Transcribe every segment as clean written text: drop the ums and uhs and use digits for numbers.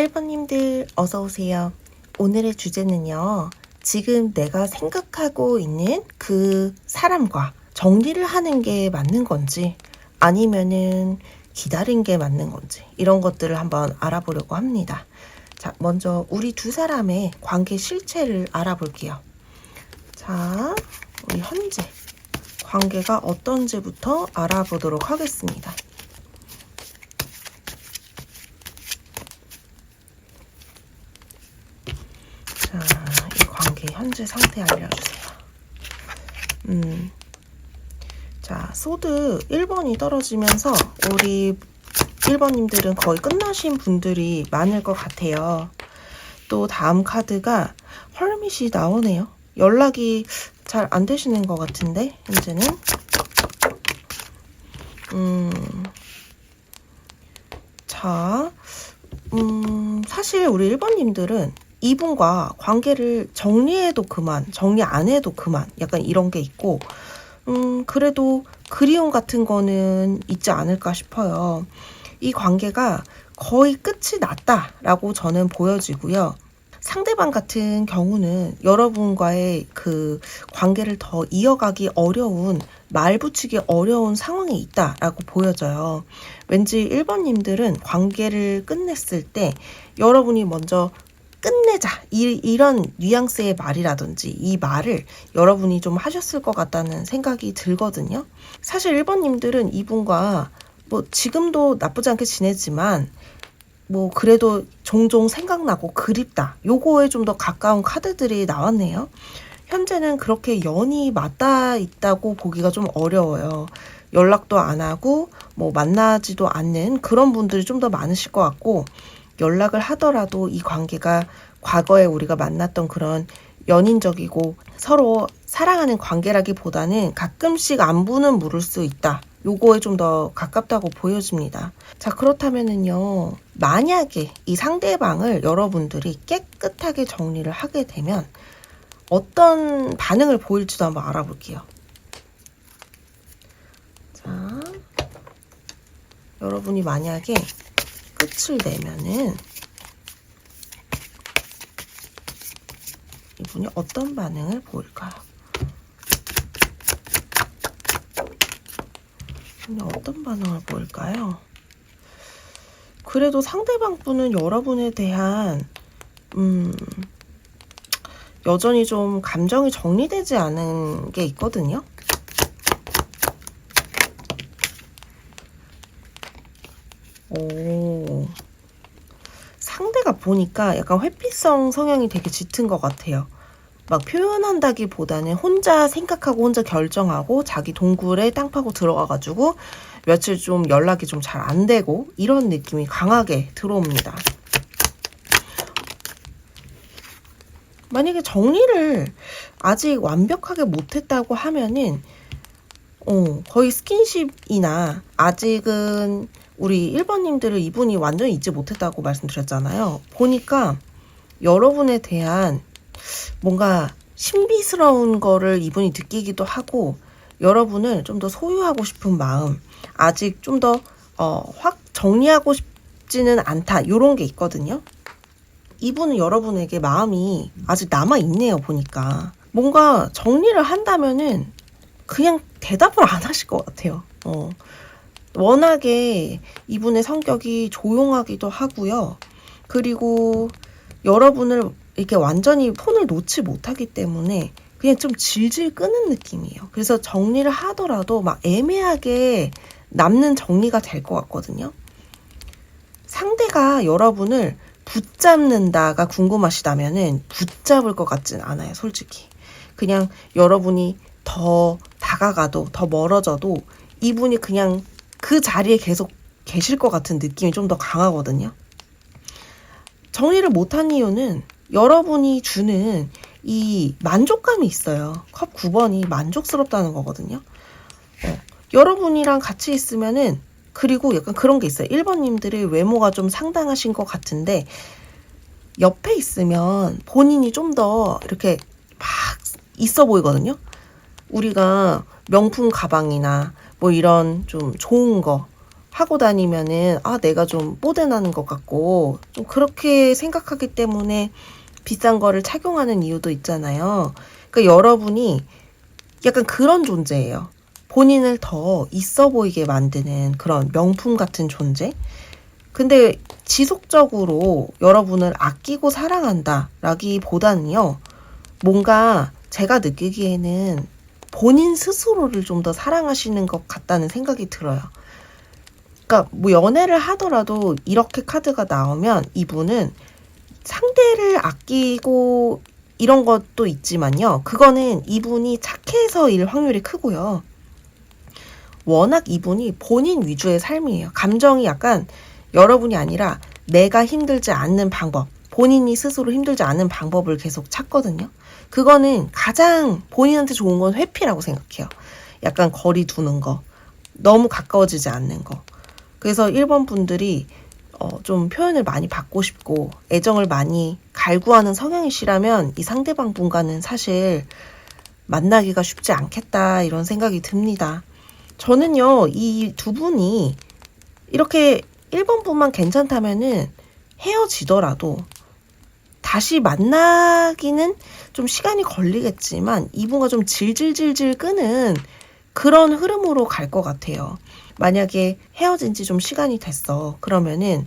1번님들 어서오세요. 오늘의 주제는요. 지금 내가 생각하고 있는 그 사람과 정리를 하는 게 맞는 건지 아니면은 기다린 게 맞는 건지 이런 것들을 한번 알아보려고 합니다. 자, 먼저 우리 두 사람의 관계 실체를 알아볼게요. 자, 우리 현재 관계가 어떤지부터 알아보도록 하겠습니다. 자, 이 관계 현재 상태 알려주세요. 자, 소드 1번이 떨어지면서 우리 1번님들은 거의 끝나신 분들이 많을 것 같아요. 또 다음 카드가 헐밋이 나오네요. 연락이 잘 안 되시는 것 같은데 현재는 자, 사실 우리 1번님들은 이분과 관계를 정리해도 그만, 정리 안 해도 그만, 약간 이런 게 있고, 그래도 그리움 같은 거는 있지 않을까 싶어요. 이 관계가 거의 끝이 났다라고 저는 보여지고요. 상대방 같은 경우는 여러분과의 그 관계를 더 이어가기 어려운, 말 붙이기 어려운 상황에 있다라고 보여져요. 왠지 1번님들은 관계를 끝냈을 때 여러분이 먼저 끝내자 이런 뉘앙스의 말이라든지 이 말을 여러분이 좀 하셨을 것 같다는 생각이 들거든요. 사실 1번님들은 이분과 뭐 지금도 나쁘지 않게 지내지만 뭐 그래도 종종 생각나고 그립다 요거에 좀 더 가까운 카드들이 나왔네요. 현재는 그렇게 연이 맞닿아 있다고 보기가 좀 어려워요. 연락도 안 하고 뭐 만나지도 않는 그런 분들이 좀 더 많으실 것 같고, 연락을 하더라도 이 관계가 과거에 우리가 만났던 그런 연인적이고 서로 사랑하는 관계라기보다는 가끔씩 안부는 물을 수 있다. 요거에 좀 더 가깝다고 보여집니다. 자, 그렇다면은요, 만약에 이 상대방을 여러분들이 깨끗하게 정리를 하게 되면 어떤 반응을 보일지도 한번 알아볼게요. 자, 여러분이 만약에 끝을 내면은 이분이 어떤 반응을 보일까요? 이분이 어떤 반응을 보일까요? 그래도 상대방 분은 여러분에 대한 여전히 좀 감정이 정리되지 않은 게 있거든요. 오, 상대가 보니까 약간 회피성 성향이 되게 짙은 것 같아요. 막 표현한다기보다는 혼자 생각하고 혼자 결정하고 자기 동굴에 땅 파고 들어가가지고 며칠 좀 연락이 좀 잘 안 되고 이런 느낌이 강하게 들어옵니다. 만약에 정리를 아직 완벽하게 못했다고 하면은 거의 스킨십이나 아직은 우리 1번님들을 이분이 완전히 잊지 못했다고 말씀드렸잖아요. 보니까 여러분에 대한 뭔가 신비스러운 거를 이분이 느끼기도 하고 여러분을 좀 더 소유하고 싶은 마음, 아직 좀 더 확 정리하고 싶지는 않다 이런 게 있거든요. 이분은 여러분에게 마음이 아직 남아있네요. 보니까 뭔가 정리를 한다면은 그냥 대답을 안 하실 것 같아요. 워낙에 이분의 성격이 조용하기도 하고요. 그리고 여러분을 이렇게 완전히 폰을 놓지 못하기 때문에 그냥 좀 질질 끄는 느낌이에요. 그래서 정리를 하더라도 막 애매하게 남는 정리가 될 것 같거든요. 상대가 여러분을 붙잡는다가 궁금하시다면은 붙잡을 것 같진 않아요. 솔직히. 그냥 여러분이 더 다가가도 더 멀어져도 이분이 그냥 그 자리에 계속 계실 것 같은 느낌이 좀 더 강하거든요. 정리를 못한 이유는 여러분이 주는 이 만족감이 있어요. 컵 9번이 만족스럽다는 거거든요. 여러분이랑 같이 있으면은, 그리고 약간 그런 게 있어요. 1번님들의 외모가 좀 상당하신 것 같은데 옆에 있으면 본인이 좀 더 이렇게 막 있어 보이거든요. 우리가 명품 가방이나 뭐 이런 좀 좋은 거 하고 다니면은 내가 좀 뽀대나는 것 같고 좀 그렇게 생각하기 때문에 비싼 거를 착용하는 이유도 있잖아요. 그러니까 여러분이 약간 그런 존재예요. 본인을 더 있어 보이게 만드는 그런 명품 같은 존재? 근데 지속적으로 여러분을 아끼고 사랑한다라기보다는요, 뭔가 제가 느끼기에는 본인 스스로를 좀 더 사랑하시는 것 같다는 생각이 들어요. 그러니까 뭐 연애를 하더라도 이렇게 카드가 나오면 이분은 상대를 아끼고 이런 것도 있지만요. 그거는 이분이 착해서일 확률이 크고요. 워낙 이분이 본인 위주의 삶이에요. 감정이 약간 여러분이 아니라 내가 힘들지 않는 방법, 본인이 스스로 힘들지 않은 방법을 계속 찾거든요. 그거는 가장 본인한테 좋은 건 회피라고 생각해요. 약간 거리 두는 거, 너무 가까워지지 않는 거. 그래서 1번 분들이 좀 표현을 많이 받고 싶고 애정을 많이 갈구하는 성향이시라면 이 상대방 분과는 사실 만나기가 쉽지 않겠다 이런 생각이 듭니다. 저는요, 이 두 분이 이렇게 1번 분만 괜찮다면은 헤어지더라도 다시 만나기는 좀 시간이 걸리겠지만 이분과 좀 질질질질 끄는 그런 흐름으로 갈 것 같아요. 만약에 헤어진 지 좀 시간이 됐어. 그러면은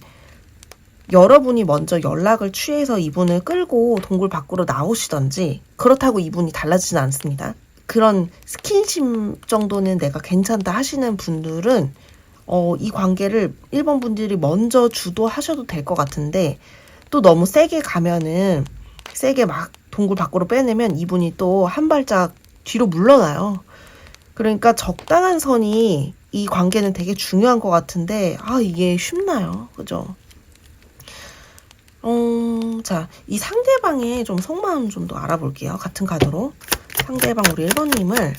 여러분이 먼저 연락을 취해서 이분을 끌고 동굴 밖으로 나오시던지, 그렇다고 이분이 달라지진 않습니다. 그런 스킨십 정도는 내가 괜찮다 하시는 분들은 이 관계를 1번 분들이 먼저 주도하셔도 될 것 같은데, 또 너무 세게 가면은 세게 막 동굴 밖으로 빼내면 이분이 또 한 발짝 뒤로 물러나요. 그러니까 적당한 선이 이 관계는 되게 중요한 것 같은데 이게 쉽나요? 그죠? 자, 이 상대방의 좀 속마음 좀 더 알아볼게요. 같은 카드로. 상대방 우리 1번님을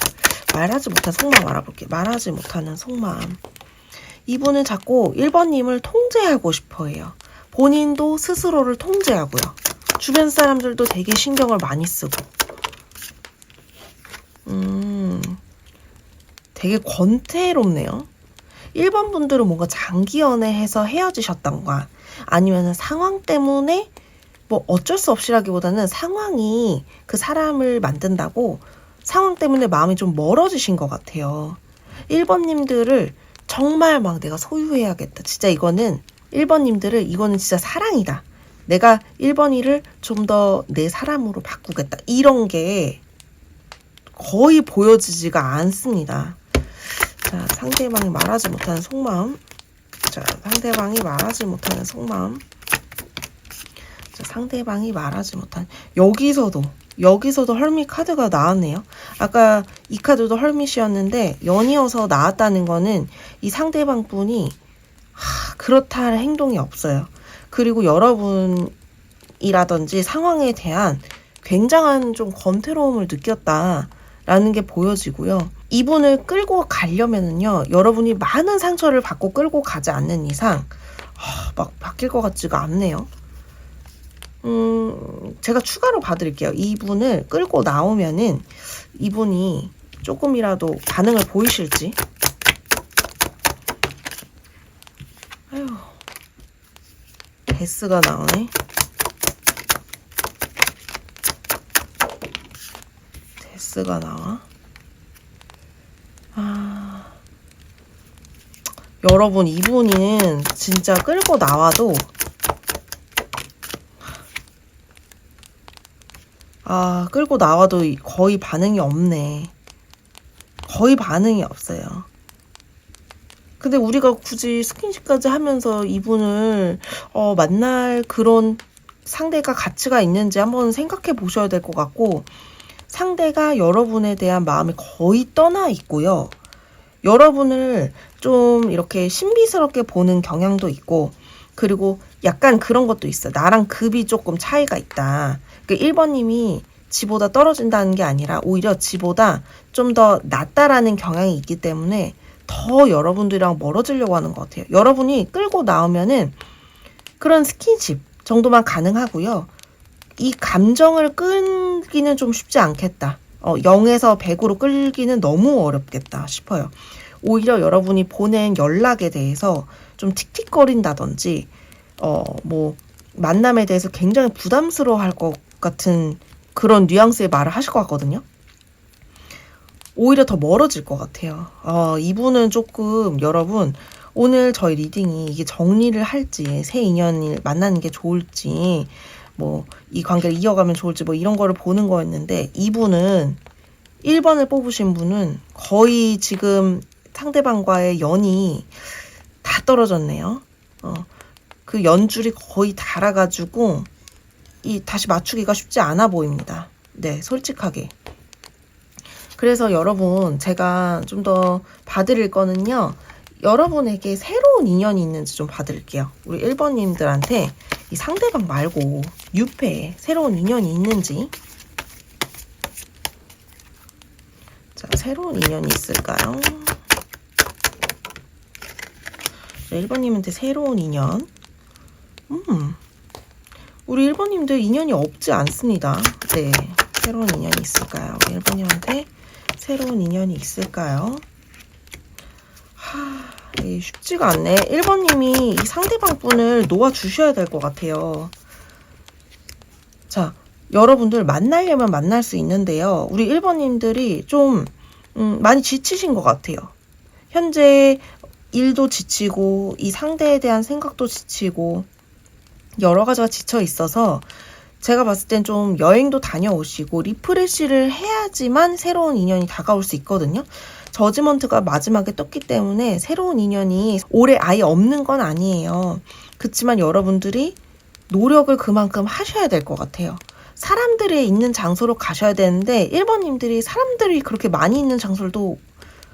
말하지 못한 속마음 알아볼게요. 말하지 못하는 속마음. 이분은 자꾸 1번님을 통제하고 싶어 해요. 본인도 스스로를 통제하고요. 주변 사람들도 되게 신경을 많이 쓰고. 되게 권태롭네요. 1번 분들은 뭔가 장기 연애해서 헤어지셨던가 아니면 상황 때문에 뭐 어쩔 수 없이라기보다는 상황이 그 사람을 만든다고 상황 때문에 마음이 좀 멀어지신 것 같아요. 1번님들을 정말 막 내가 소유해야겠다. 진짜 이거는 1번님들을 이거는 진짜 사랑이다. 내가 1번이를 좀 더 내 사람으로 바꾸겠다. 이런 게 거의 보여지지가 않습니다. 자, 상대방이 말하지 못하는 속마음. 자, 상대방이 말하지 못하는 속마음. 자, 상대방이 말하지 못한. 여기서도 헐밋 카드가 나왔네요. 아까 이 카드도 헐밋이었는데 연이어서 나왔다는 거는 이 상대방 분이 그렇다 할 행동이 없어요. 그리고 여러분이라든지 상황에 대한 굉장한 좀 권태로움을 느꼈다라는 게 보여지고요. 이분을 끌고 가려면은요, 여러분이 많은 상처를 받고 끌고 가지 않는 이상 막 바뀔 것 같지가 않네요. 제가 추가로 봐드릴게요. 이분을 끌고 나오면은 이분이 조금이라도 반응을 보이실지. 아휴, 데스가 나오네. 데스가 나와. 여러분, 이분은 진짜 끌고 나와도 끌고 나와도 거의 반응이 없네. 거의 반응이 없어요. 근데 우리가 굳이 스킨십까지 하면서 이분을 만날 그런 상대가 가치가 있는지 한번 생각해 보셔야 될 것 같고, 상대가 여러분에 대한 마음이 거의 떠나 있고요. 여러분을 좀 이렇게 신비스럽게 보는 경향도 있고, 그리고 약간 그런 것도 있어요. 나랑 급이 조금 차이가 있다. 그러니까 1번님이 지보다 떨어진다는 게 아니라 오히려 지보다 좀 더 낫다라는 경향이 있기 때문에 더 여러분들이랑 멀어지려고 하는 것 같아요. 여러분이 끌고 나오면은 그런 스킨십 정도만 가능하고요. 이 감정을 끌기는 좀 쉽지 않겠다. 0에서 100으로 끌기는 너무 어렵겠다 싶어요. 오히려 여러분이 보낸 연락에 대해서 좀 틱틱거린다든지 뭐 만남에 대해서 굉장히 부담스러워할 것 같은 그런 뉘앙스의 말을 하실 것 같거든요. 오히려 더 멀어질 것 같아요. 이분은 조금 여러분 오늘 저희 리딩이 이게 정리를 할지 새 인연을 만나는 게 좋을지 뭐 이 관계를 이어가면 좋을지 뭐 이런 거를 보는 거였는데 이분은 1번을 뽑으신 분은 거의 지금 상대방과의 연이 다 떨어졌네요. 그 연줄이 거의 닳아가지고 다시 맞추기가 쉽지 않아 보입니다. 네, 솔직하게. 그래서 여러분 제가 좀 더 봐드릴 거는요. 여러분에게 새로운 인연이 있는지 좀 봐드릴게요. 우리 1번님들한테 이 상대방 말고 유패에 새로운 인연이 있는지. 자, 새로운 인연이 있을까요? 1번님한테 새로운 인연. 우리 1번님들 인연이 없지 않습니다. 네, 새로운 인연이 있을까요? 우리 1번님한테 새로운 인연이 있을까요? 쉽지가 않네. 1번님이 이 상대방 분을 놓아주셔야 될 것 같아요. 자, 여러분들 만나려면 만날 수 있는데요. 우리 1번님들이 좀 많이 지치신 것 같아요. 현재 일도 지치고 이 상대에 대한 생각도 지치고 여러 가지가 지쳐 있어서 제가 봤을 땐 좀 여행도 다녀오시고 리프레시를 해야지만 새로운 인연이 다가올 수 있거든요. 저지먼트가 마지막에 떴기 때문에 새로운 인연이 올해 아예 없는 건 아니에요. 그렇지만 여러분들이 노력을 그만큼 하셔야 될 것 같아요. 사람들이 있는 장소로 가셔야 되는데 1번님들이 사람들이 그렇게 많이 있는 장소도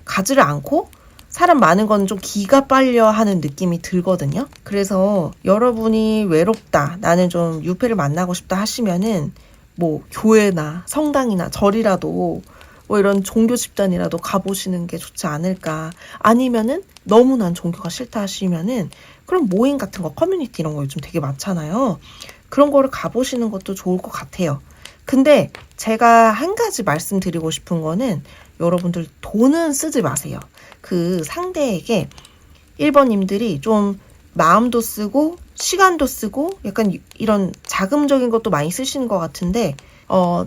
가지를 않고 사람 많은 건 좀 기가 빨려 하는 느낌이 들거든요. 그래서 여러분이 외롭다, 나는 좀 유패를 만나고 싶다 하시면은 뭐 교회나 성당이나 절이라도 뭐 이런 종교 집단이라도 가보시는 게 좋지 않을까. 아니면은 너무 난 종교가 싫다 하시면은 그럼 모임 같은 거, 커뮤니티 이런 거 요즘 되게 많잖아요. 그런 거를 가보시는 것도 좋을 것 같아요. 근데 제가 한 가지 말씀드리고 싶은 거는 여러분들 돈은 쓰지 마세요. 그 상대에게 1번님들이 좀 마음도 쓰고 시간도 쓰고 약간 이런 자금적인 것도 많이 쓰시는 것 같은데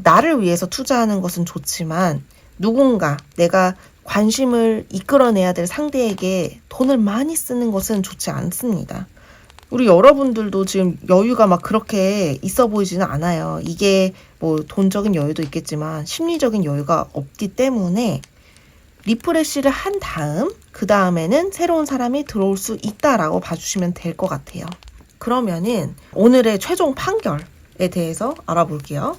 나를 위해서 투자하는 것은 좋지만 누군가 내가 관심을 이끌어내야 될 상대에게 돈을 많이 쓰는 것은 좋지 않습니다. 우리 여러분들도 지금 여유가 막 그렇게 있어 보이지는 않아요. 이게 뭐 돈적인 여유도 있겠지만 심리적인 여유가 없기 때문에 리프레시를 한 다음 그 다음에는 새로운 사람이 들어올 수 있다라고 봐주시면 될 것 같아요. 그러면은 오늘의 최종 판결에 대해서 알아볼게요.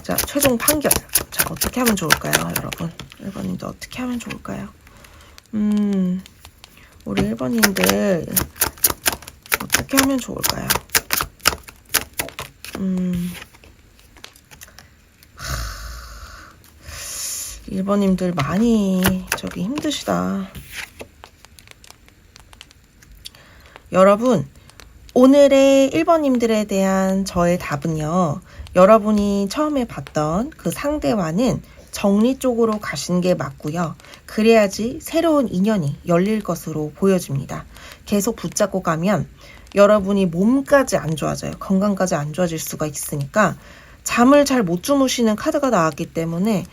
자, 최종 판결. 자, 어떻게 하면 좋을까요, 여러분? 1번님도 어떻게 하면 좋을까요? 우리 1번님들 어떻게 하면 좋을까요? 1번님들 많이 힘드시다. 여러분, 오늘의 1번님들에 대한 저의 답은요. 여러분이 처음에 봤던 그 상대와는 정리 쪽으로 가시는 게 맞고요. 그래야지 새로운 인연이 열릴 것으로 보여집니다. 계속 붙잡고 가면 여러분이 몸까지 안 좋아져요. 건강까지 안 좋아질 수가 있으니까 잠을 잘 못 주무시는 카드가 나왔기 때문에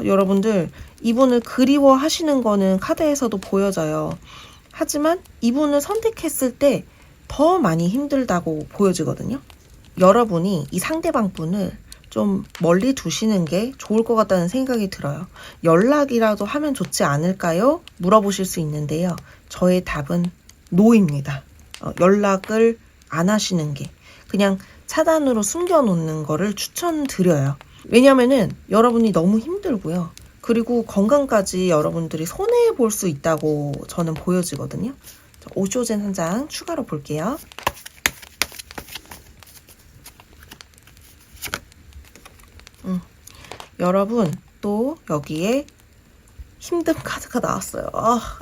여러분들 이분을 그리워하시는 거는 카드에서도 보여져요. 하지만 이분을 선택했을 때 더 많이 힘들다고 보여지거든요. 여러분이 이 상대방 분을 좀 멀리 두시는 게 좋을 것 같다는 생각이 들어요. 연락이라도 하면 좋지 않을까요? 물어보실 수 있는데요. 저의 답은 노입니다. 연락을 안 하시는 게 그냥 차단으로 숨겨놓는 거를 추천드려요. 왜냐면은 여러분이 너무 힘들고요. 그리고 건강까지 여러분들이 손해볼 수 있다고 저는 보여지거든요. 오쇼젠 한 장 추가로 볼게요. 여러분 또 여기에 힘든 카드가 나왔어요.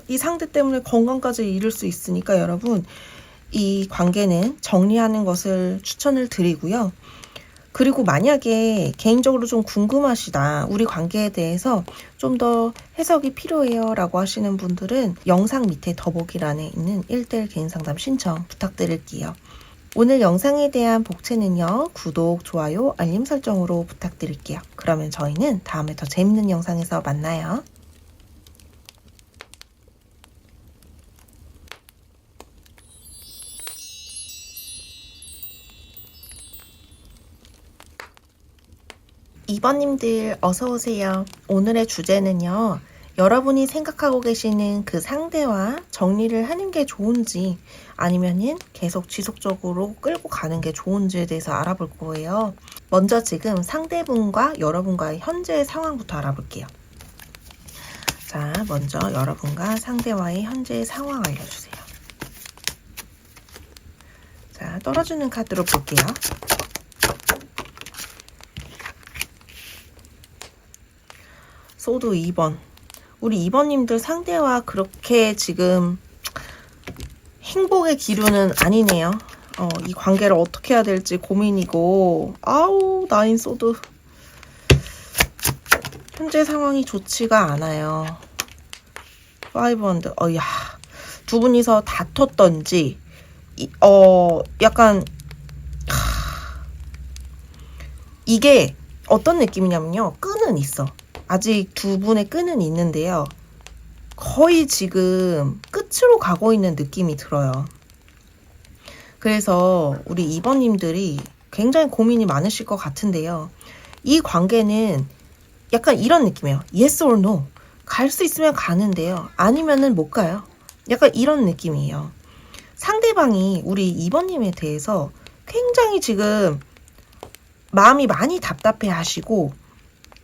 이 상대 때문에 건강까지 잃을 수 있으니까 여러분 이 관계는 정리하는 것을 추천을 드리고요. 그리고 만약에 개인적으로 좀 궁금하시다, 우리 관계에 대해서 좀 더 해석이 필요해요 라고 하시는 분들은 영상 밑에 더보기란에 있는 1:1 개인 상담 신청 부탁드릴게요. 오늘 영상에 대한 복채는요, 구독, 좋아요, 알림 설정으로 부탁드릴게요. 그러면 저희는 다음에 더 재밌는 영상에서 만나요. 이번님들 어서오세요. 오늘의 주제는요, 여러분이 생각하고 계시는 그 상대와 정리를 하는 게 좋은지 아니면은 계속 지속적으로 끌고 가는 게 좋은지에 대해서 알아볼 거예요. 먼저 지금 상대분과 여러분과의 현재 상황부터 알아볼게요. 자, 먼저 여러분과 상대와의 현재 상황 알려주세요. 자, 떨어지는 카드로 볼게요. 소드 2번. 우리 2번님들 상대와 그렇게 지금 행복의 기류는 아니네요. 이 관계를 어떻게 해야 될지 고민이고, 아우, 나인 소드. 현재 상황이 좋지가 않아요. 5원드. 야, 두 분이서 다퉜던지, 약간, 이게 어떤 느낌이냐면요. 끈은 있어. 아직 두 분의 끈은 있는데요. 거의 지금 끝으로 가고 있는 느낌이 들어요. 그래서 우리 2번님들이 굉장히 고민이 많으실 것 같은데요. 이 관계는 약간 이런 느낌이에요. Yes or no. 갈 수 있으면 가는데요. 아니면은 못 가요. 약간 이런 느낌이에요. 상대방이 우리 2번님에 대해서 굉장히 지금 마음이 많이 답답해 하시고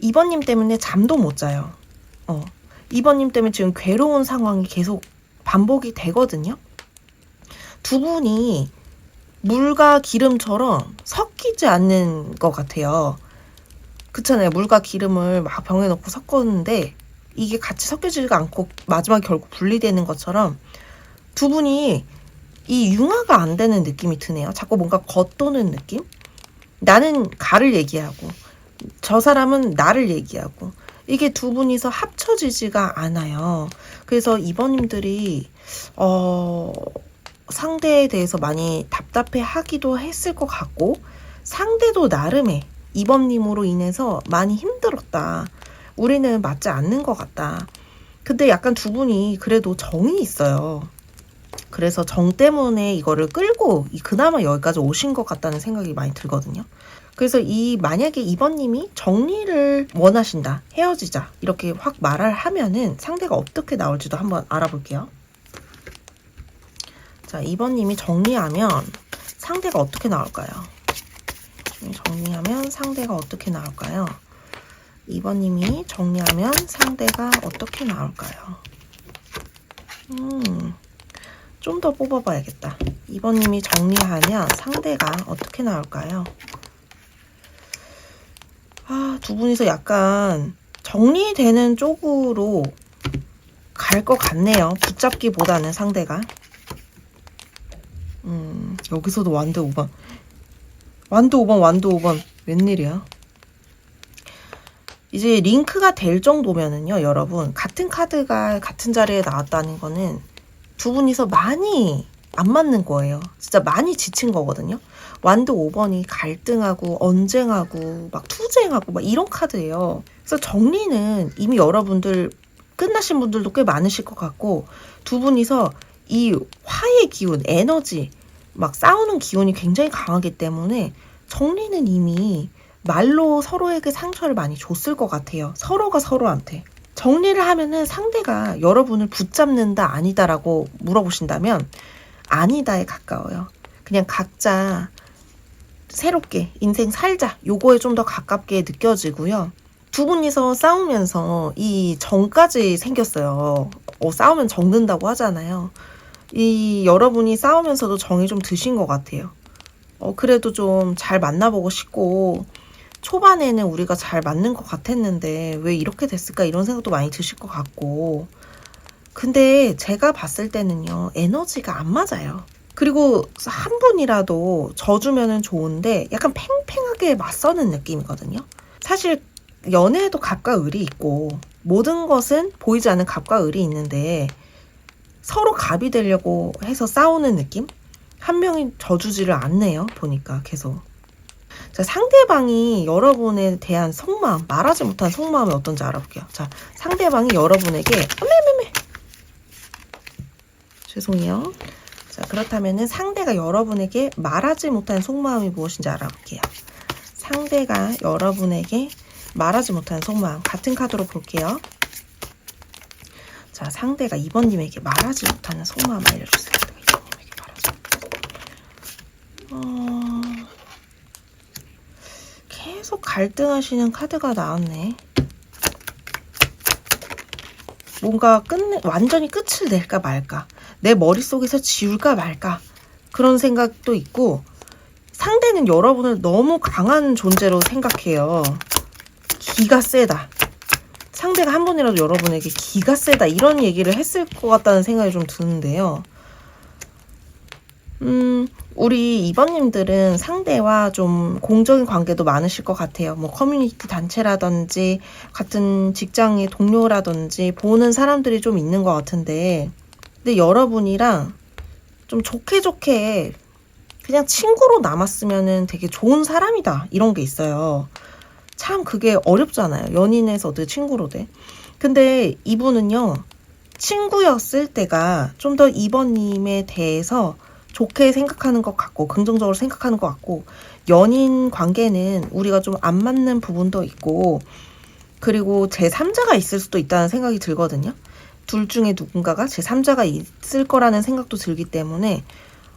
2번님 때문에 잠도 못 자요. 2번님 때문에 지금 괴로운 상황이 계속 반복이 되거든요. 두 분이 물과 기름처럼 섞이지 않는 것 같아요. 그렇잖아요. 물과 기름을 막 병에 넣고 섞었는데 이게 같이 섞여지지가 않고 마지막에 결국 분리되는 것처럼 두 분이 이 융화가 안 되는 느낌이 드네요. 자꾸 뭔가 겉도는 느낌? 나는 가를 얘기하고 저 사람은 나를 얘기하고 이게 두 분이서 합쳐지지가 않아요. 그래서 이번님들이 상대에 대해서 많이 답답해 하기도 했을 것 같고 상대도 나름의 이번님으로 인해서 많이 힘들었다. 우리는 맞지 않는 것 같다. 근데 약간 두 분이 그래도 정이 있어요. 그래서 정 때문에 이거를 끌고 그나마 여기까지 오신 것 같다는 생각이 많이 들거든요. 그래서 만약에 2번님이 정리를 원하신다, 헤어지자 이렇게 확 말을 하면은 상대가 어떻게 나올지도 한번 알아볼게요. 자, 2번님이 정리하면 상대가 어떻게 나올까요? 정리하면 상대가 어떻게 나올까요? 2번님이 정리하면 상대가 어떻게 나올까요? 좀 더 뽑아봐야겠다. 2번님이 정리하면 상대가 어떻게 나올까요? 두 분이서 약간 정리되는 쪽으로 갈 것 같네요. 붙잡기보다는 상대가. 여기서도 완드 5번. 완드 5번, 완드 5번. 웬일이야? 이제 링크가 될 정도면은요, 여러분. 같은 카드가 같은 자리에 나왔다는 거는 두 분이서 많이 안 맞는 거예요. 진짜 많이 지친 거거든요. 완드 5번이 갈등하고 언쟁하고 막 투쟁하고 막 이런 카드예요. 그래서 정리는 이미 여러분들 끝나신 분들도 꽤 많으실 것 같고 두 분이서 이 화의 기운, 에너지, 막 싸우는 기운이 굉장히 강하기 때문에 정리는 이미 말로 서로에게 상처를 많이 줬을 것 같아요. 서로가 서로한테. 정리를 하면은 상대가 여러분을 붙잡는다 아니다라고 물어보신다면 아니다에 가까워요. 그냥 각자 새롭게 인생 살자 요거에 좀 더 가깝게 느껴지고요. 두 분이서 싸우면서 이 정까지 생겼어요. 싸우면 정든다고 하잖아요. 이 여러분이 싸우면서도 정이 좀 드신 것 같아요. 그래도 좀 잘 만나보고 싶고 초반에는 우리가 잘 맞는 것 같았는데 왜 이렇게 됐을까 이런 생각도 많이 드실 것 같고 근데 제가 봤을 때는요 에너지가 안 맞아요. 그리고 한 분이라도 져주면은 좋은데 약간 팽팽하게 맞서는 느낌이거든요. 사실 연애에도 갑과 을이 있고 모든 것은 보이지 않는 갑과 을이 있는데 서로 갑이 되려고 해서 싸우는 느낌? 한 명이 져주지를 않네요. 보니까 계속. 자, 상대방이 여러분에 대한 속마음, 말하지 못한 속마음이 어떤지 알아볼게요. 자, 상대방이 여러분에게 죄송해요. 자, 그렇다면은 상대가 여러분에게 말하지 못한 속마음이 무엇인지 알아볼게요. 상대가 여러분에게 말하지 못한 속마음. 같은 카드로 볼게요. 자, 상대가 2번님에게 말하지 못하는 속마음 알려주세요. 2번님에게 말하지 못하는. 계속 갈등하시는 카드가 나왔네. 뭔가 완전히 끝을 낼까 말까. 내 머릿속에서 지울까 말까. 그런 생각도 있고, 상대는 여러분을 너무 강한 존재로 생각해요. 기가 세다. 상대가 한 번이라도 여러분에게 기가 세다 이런 얘기를 했을 것 같다는 생각이 좀 드는데요. 우리 2번님들은 상대와 좀 공적인 관계도 많으실 것 같아요. 뭐 커뮤니티 단체라든지 같은 직장의 동료라든지 보는 사람들이 좀 있는 것 같은데, 근데 여러분이랑 좀 좋게 그냥 친구로 남았으면은 되게 좋은 사람이다 이런 게 있어요. 참 그게 어렵잖아요. 연인에서 어떻게 친구로 돼. 근데 이분은요, 친구였을 때가 좀 더 2번님에 대해서 좋게 생각하는 것 같고 긍정적으로 생각하는 것 같고, 연인 관계는 우리가 좀 안 맞는 부분도 있고 그리고 제3자가 있을 수도 있다는 생각이 들거든요. 둘 중에 누군가가 제3자가 있을 거라는 생각도 들기 때문에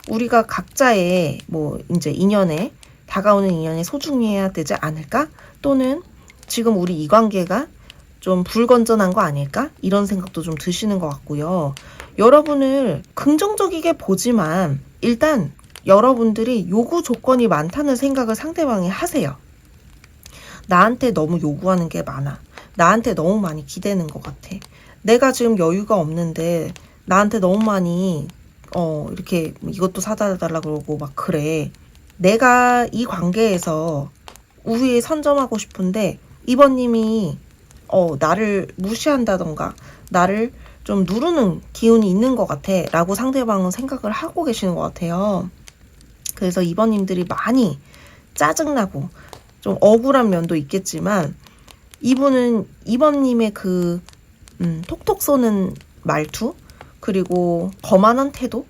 우리가 각자의 뭐 이제 인연에 다가오는 인연에 소중해야 되지 않을까? 또는 지금 우리 이 관계가 좀 불건전한 거 아닐까? 이런 생각도 좀 드시는 것 같고요. 여러분을 긍정적이게 보지만 일단 여러분들이 요구 조건이 많다는 생각을 상대방이 하세요. 나한테 너무 요구하는 게 많아. 나한테 너무 많이 기대는 것 같아. 내가 지금 여유가 없는데 나한테 너무 많이 이렇게 이것도 사다 달라 그러고 막 그래. 내가 이 관계에서 우위에 선점하고 싶은데 2번님이 나를 무시한다던가 나를 좀 누르는 기운이 있는 것 같아 라고 상대방은 생각을 하고 계시는 것 같아요. 그래서 2번님들이 많이 짜증나고 좀 억울한 면도 있겠지만, 이분은 2번님의 그 톡톡 쏘는 말투 그리고 거만한 태도,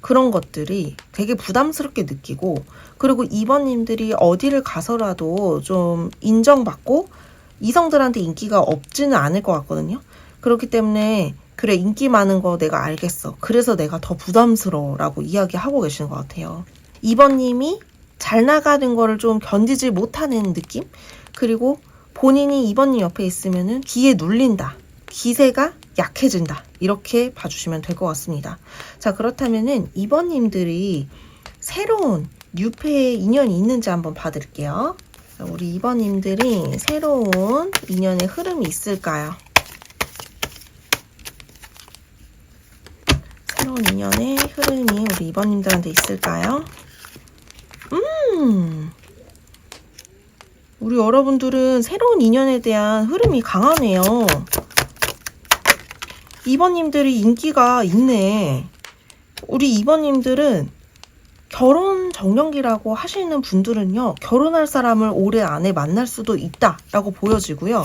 그런 것들이 되게 부담스럽게 느끼고, 그리고 2번님들이 어디를 가서라도 좀 인정받고 이성들한테 인기가 없지는 않을 것 같거든요. 그렇기 때문에 그래, 인기 많은 거 내가 알겠어. 그래서 내가 더 부담스러워 라고 이야기하고 계시는 것 같아요. 2번님이 잘 나가는 거를 좀 견디지 못하는 느낌? 그리고 본인이 2번님 옆에 있으면은 기에 눌린다. 기세가 약해진다. 이렇게 봐주시면 될 것 같습니다. 자, 그렇다면은 2번님들이 새로운 뉴페의 인연이 있는지 한번 봐드릴게요. 자, 우리 2번님들이 새로운 인연의 흐름이 있을까요? 새로운 인연의 흐름이 우리 2번님들한테 있을까요? 우리 여러분들은 새로운 인연에 대한 흐름이 강하네요. 2번님들이 인기가 있네. 우리 2번님들은 결혼 정년기라고 하시는 분들은요, 결혼할 사람을 올해 안에 만날 수도 있다라고 보여지고요.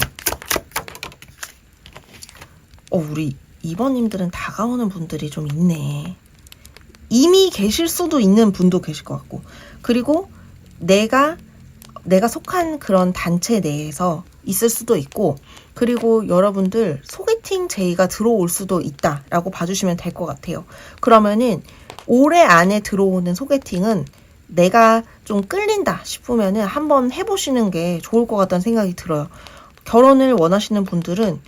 우리 2번님들은 다가오는 분들이 좀 있네. 이미 계실 수도 있는 분도 계실 것 같고, 그리고 내가 속한 그런 단체 내에서 있을 수도 있고, 그리고 여러분들 소개팅 제의가 들어올 수도 있다라고 봐주시면 될 것 같아요. 그러면은 올해 안에 들어오는 소개팅은 내가 좀 끌린다 싶으면은 한번 해보시는 게 좋을 것 같다는 생각이 들어요. 결혼을 원하시는 분들은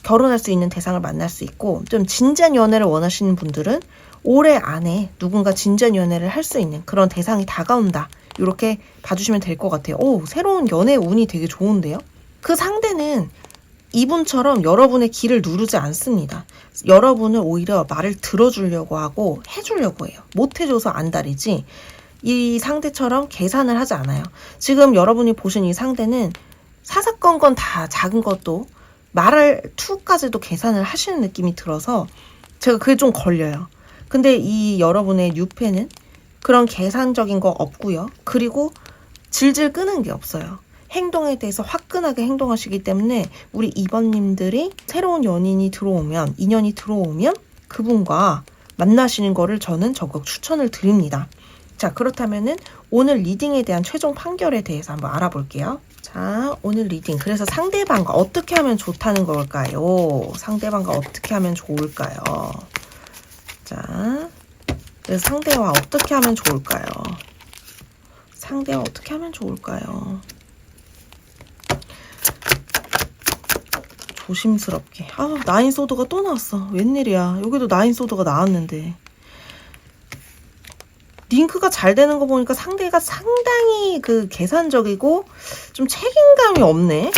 결혼할 수 있는 대상을 만날 수 있고, 좀 진지한 연애를 원하시는 분들은 올해 안에 누군가 진지한 연애를 할 수 있는 그런 대상이 다가온다. 이렇게 봐주시면 될 것 같아요. 새로운 연애 운이 되게 좋은데요? 그 상대는 이분처럼 여러분의 귀를 누르지 않습니다. 여러분을 오히려 말을 들어주려고 하고 해주려고 해요. 못해줘서 안달이지 이 상대처럼 계산을 하지 않아요. 지금 여러분이 보신 이 상대는 사사건건 다 작은 것도 말할 투까지도 계산을 하시는 느낌이 들어서 제가 그게 좀 걸려요. 근데 이 여러분의 뉴페는 그런 계산적인 거 없고요. 그리고 질질 끄는 게 없어요. 행동에 대해서 화끈하게 행동하시기 때문에 우리 2번님들이 새로운 연인이 들어오면, 인연이 들어오면 그분과 만나시는 거를 저는 적극 추천을 드립니다. 자, 그렇다면은 오늘 리딩에 대한 최종 판결에 대해서 한번 알아볼게요. 자, 오늘 리딩. 그래서 상대방과 어떻게 하면 좋다는 걸까요? 상대방과 어떻게 하면 좋을까요? 자, 그래서 상대와 어떻게 하면 좋을까요? 상대와 어떻게 하면 좋을까요? 조심스럽게. 아, 나인소드가 또 나왔어. 웬일이야. 여기도 나인소드가 나왔는데. 링크가 잘 되는 거 보니까 상대가 상당히 그 계산적이고 좀 책임감이 없네.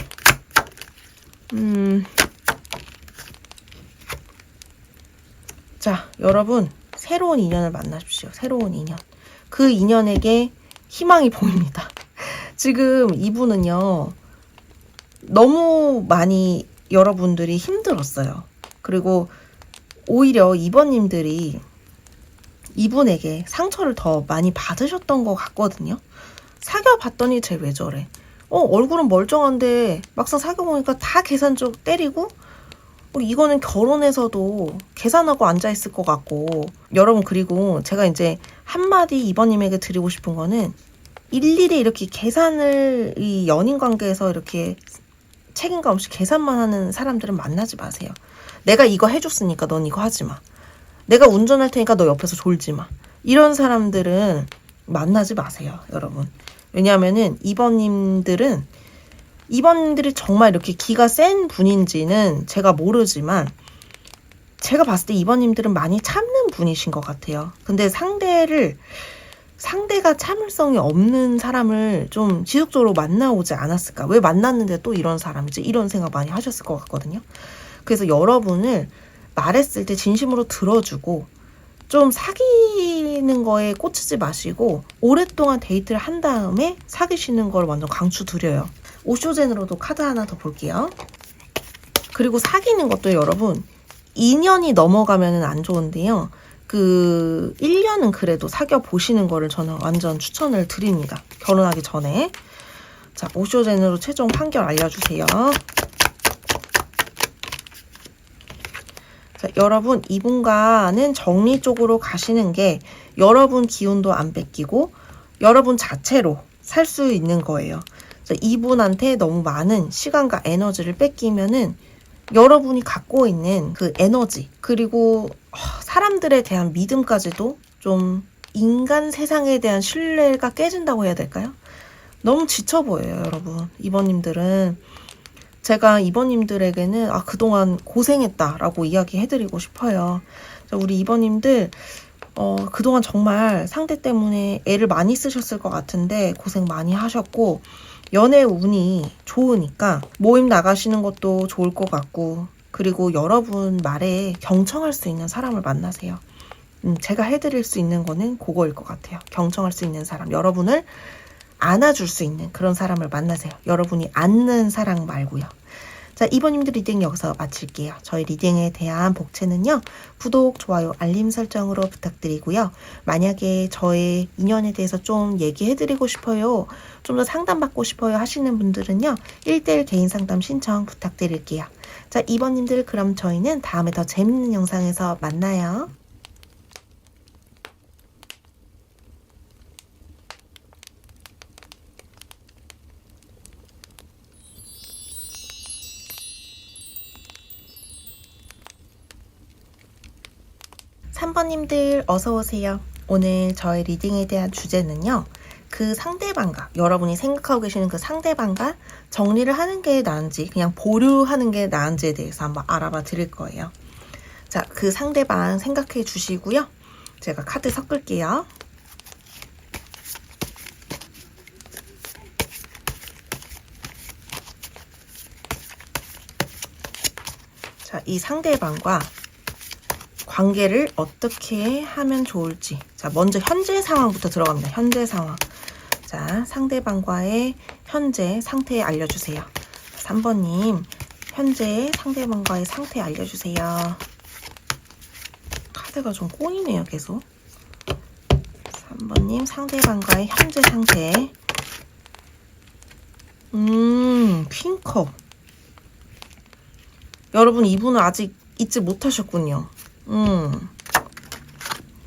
자, 여러분 새로운 인연을 만나십시오. 새로운 인연. 그 인연에게 희망이 보입니다. 지금 이분은요. 너무 많이 여러분들이 힘들었어요. 그리고 오히려 2번님들이 이분에게 상처를 더 많이 받으셨던 것 같거든요. 사귀어봤더니 쟤 왜 저래? 얼굴은 멀쩡한데 막상 사귀어보니까 다 계산적 때리고 이거는 결혼해서도 계산하고 앉아있을 것 같고 여러분 그리고 제가 이제 한마디 2번님에게 드리고 싶은 거는 일일이 이렇게 계산을 이 연인 관계에서 이렇게 책임감 없이 계산만 하는 사람들은 만나지 마세요. 내가 이거 해줬으니까 넌 이거 하지 마. 내가 운전할 테니까 너 옆에서 졸지 마. 이런 사람들은 만나지 마세요, 여러분. 왜냐하면은 2번님들이 정말 이렇게 기가 센 분인지는 제가 모르지만 제가 봤을 때 2번님들은 많이 참는 분이신 것 같아요. 근데 상대가 참을성이 없는 사람을 좀 지속적으로 만나오지 않았을까? 왜 만났는데 또 이런 사람이지? 이런 생각 많이 하셨을 것 같거든요. 그래서 여러분을 말했을 때 진심으로 들어주고 좀 사귀는 거에 꽂히지 마시고 오랫동안 데이트를 한 다음에 사귀시는 걸 완전 강추드려요. 오쇼젠으로도 카드 하나 더 볼게요. 그리고 사귀는 것도 여러분 2년이 넘어가면 안 좋은데요. 그 1년은 그래도 사귀어 보시는 거를 저는 완전 추천을 드립니다. 결혼하기 전에. 자, 오쇼젠으로 최종 판결 알려주세요. 자, 여러분 이분과는 정리 쪽으로 가시는 게 여러분 기운도 안 뺏기고 여러분 자체로 살 수 있는 거예요. 자, 이분한테 너무 많은 시간과 에너지를 뺏기면은 여러분이 갖고 있는 그 에너지 그리고 사람들에 대한 믿음까지도 좀 인간 세상에 대한 신뢰가 깨진다고 해야 될까요? 너무 지쳐 보여요, 여러분. 2번님들은 제가 2번님들에게는 그동안 고생했다라고 이야기해드리고 싶어요. 우리 2번님들 그동안 정말 상대 때문에 애를 많이 쓰셨을 것 같은데 고생 많이 하셨고 연애 운이 좋으니까 모임 나가시는 것도 좋을 것 같고 그리고 여러분 말에 경청할 수 있는 사람을 만나세요. 제가 해드릴 수 있는 거는 그거일 것 같아요. 경청할 수 있는 사람, 여러분을 안아줄 수 있는 그런 사람을 만나세요. 여러분이 안는 사랑 말고요. 자, 2번님들 리딩 여기서 마칠게요. 저희 리딩에 대한 복채는요. 구독, 좋아요, 알림 설정으로 부탁드리고요. 만약에 저의 인연에 대해서 좀 얘기해드리고 싶어요. 좀 더 상담받고 싶어요 하시는 분들은요. 1대1 개인 상담 신청 부탁드릴게요. 자, 2번님들 그럼 저희는 다음에 더 재밌는 영상에서 만나요. (3번님들) 어서오세요. 오늘 저의 리딩에 대한 주제는요. 그 상대방과 여러분이 생각하고 계시는 그 상대방과 정리를 하는 게 나은지 그냥 보류하는 게 나은지에 대해서 한번 알아봐 드릴 거예요. 자, 그 상대방 생각해 주시고요. 제가 카드 섞을게요. 자, 이 상대방과 관계를 어떻게 하면 좋을지. 자, 먼저 현재 상황부터 들어갑니다. 현재 상황. 자, 상대방과의 현재 상태 알려주세요. 3번님, 현재 상대방과의 상태 알려주세요. 카드가 좀 꼬이네요, 계속. 3번님, 상대방과의 현재 상태. 퀸컵. 여러분, 이분은 아직 잊지 못하셨군요.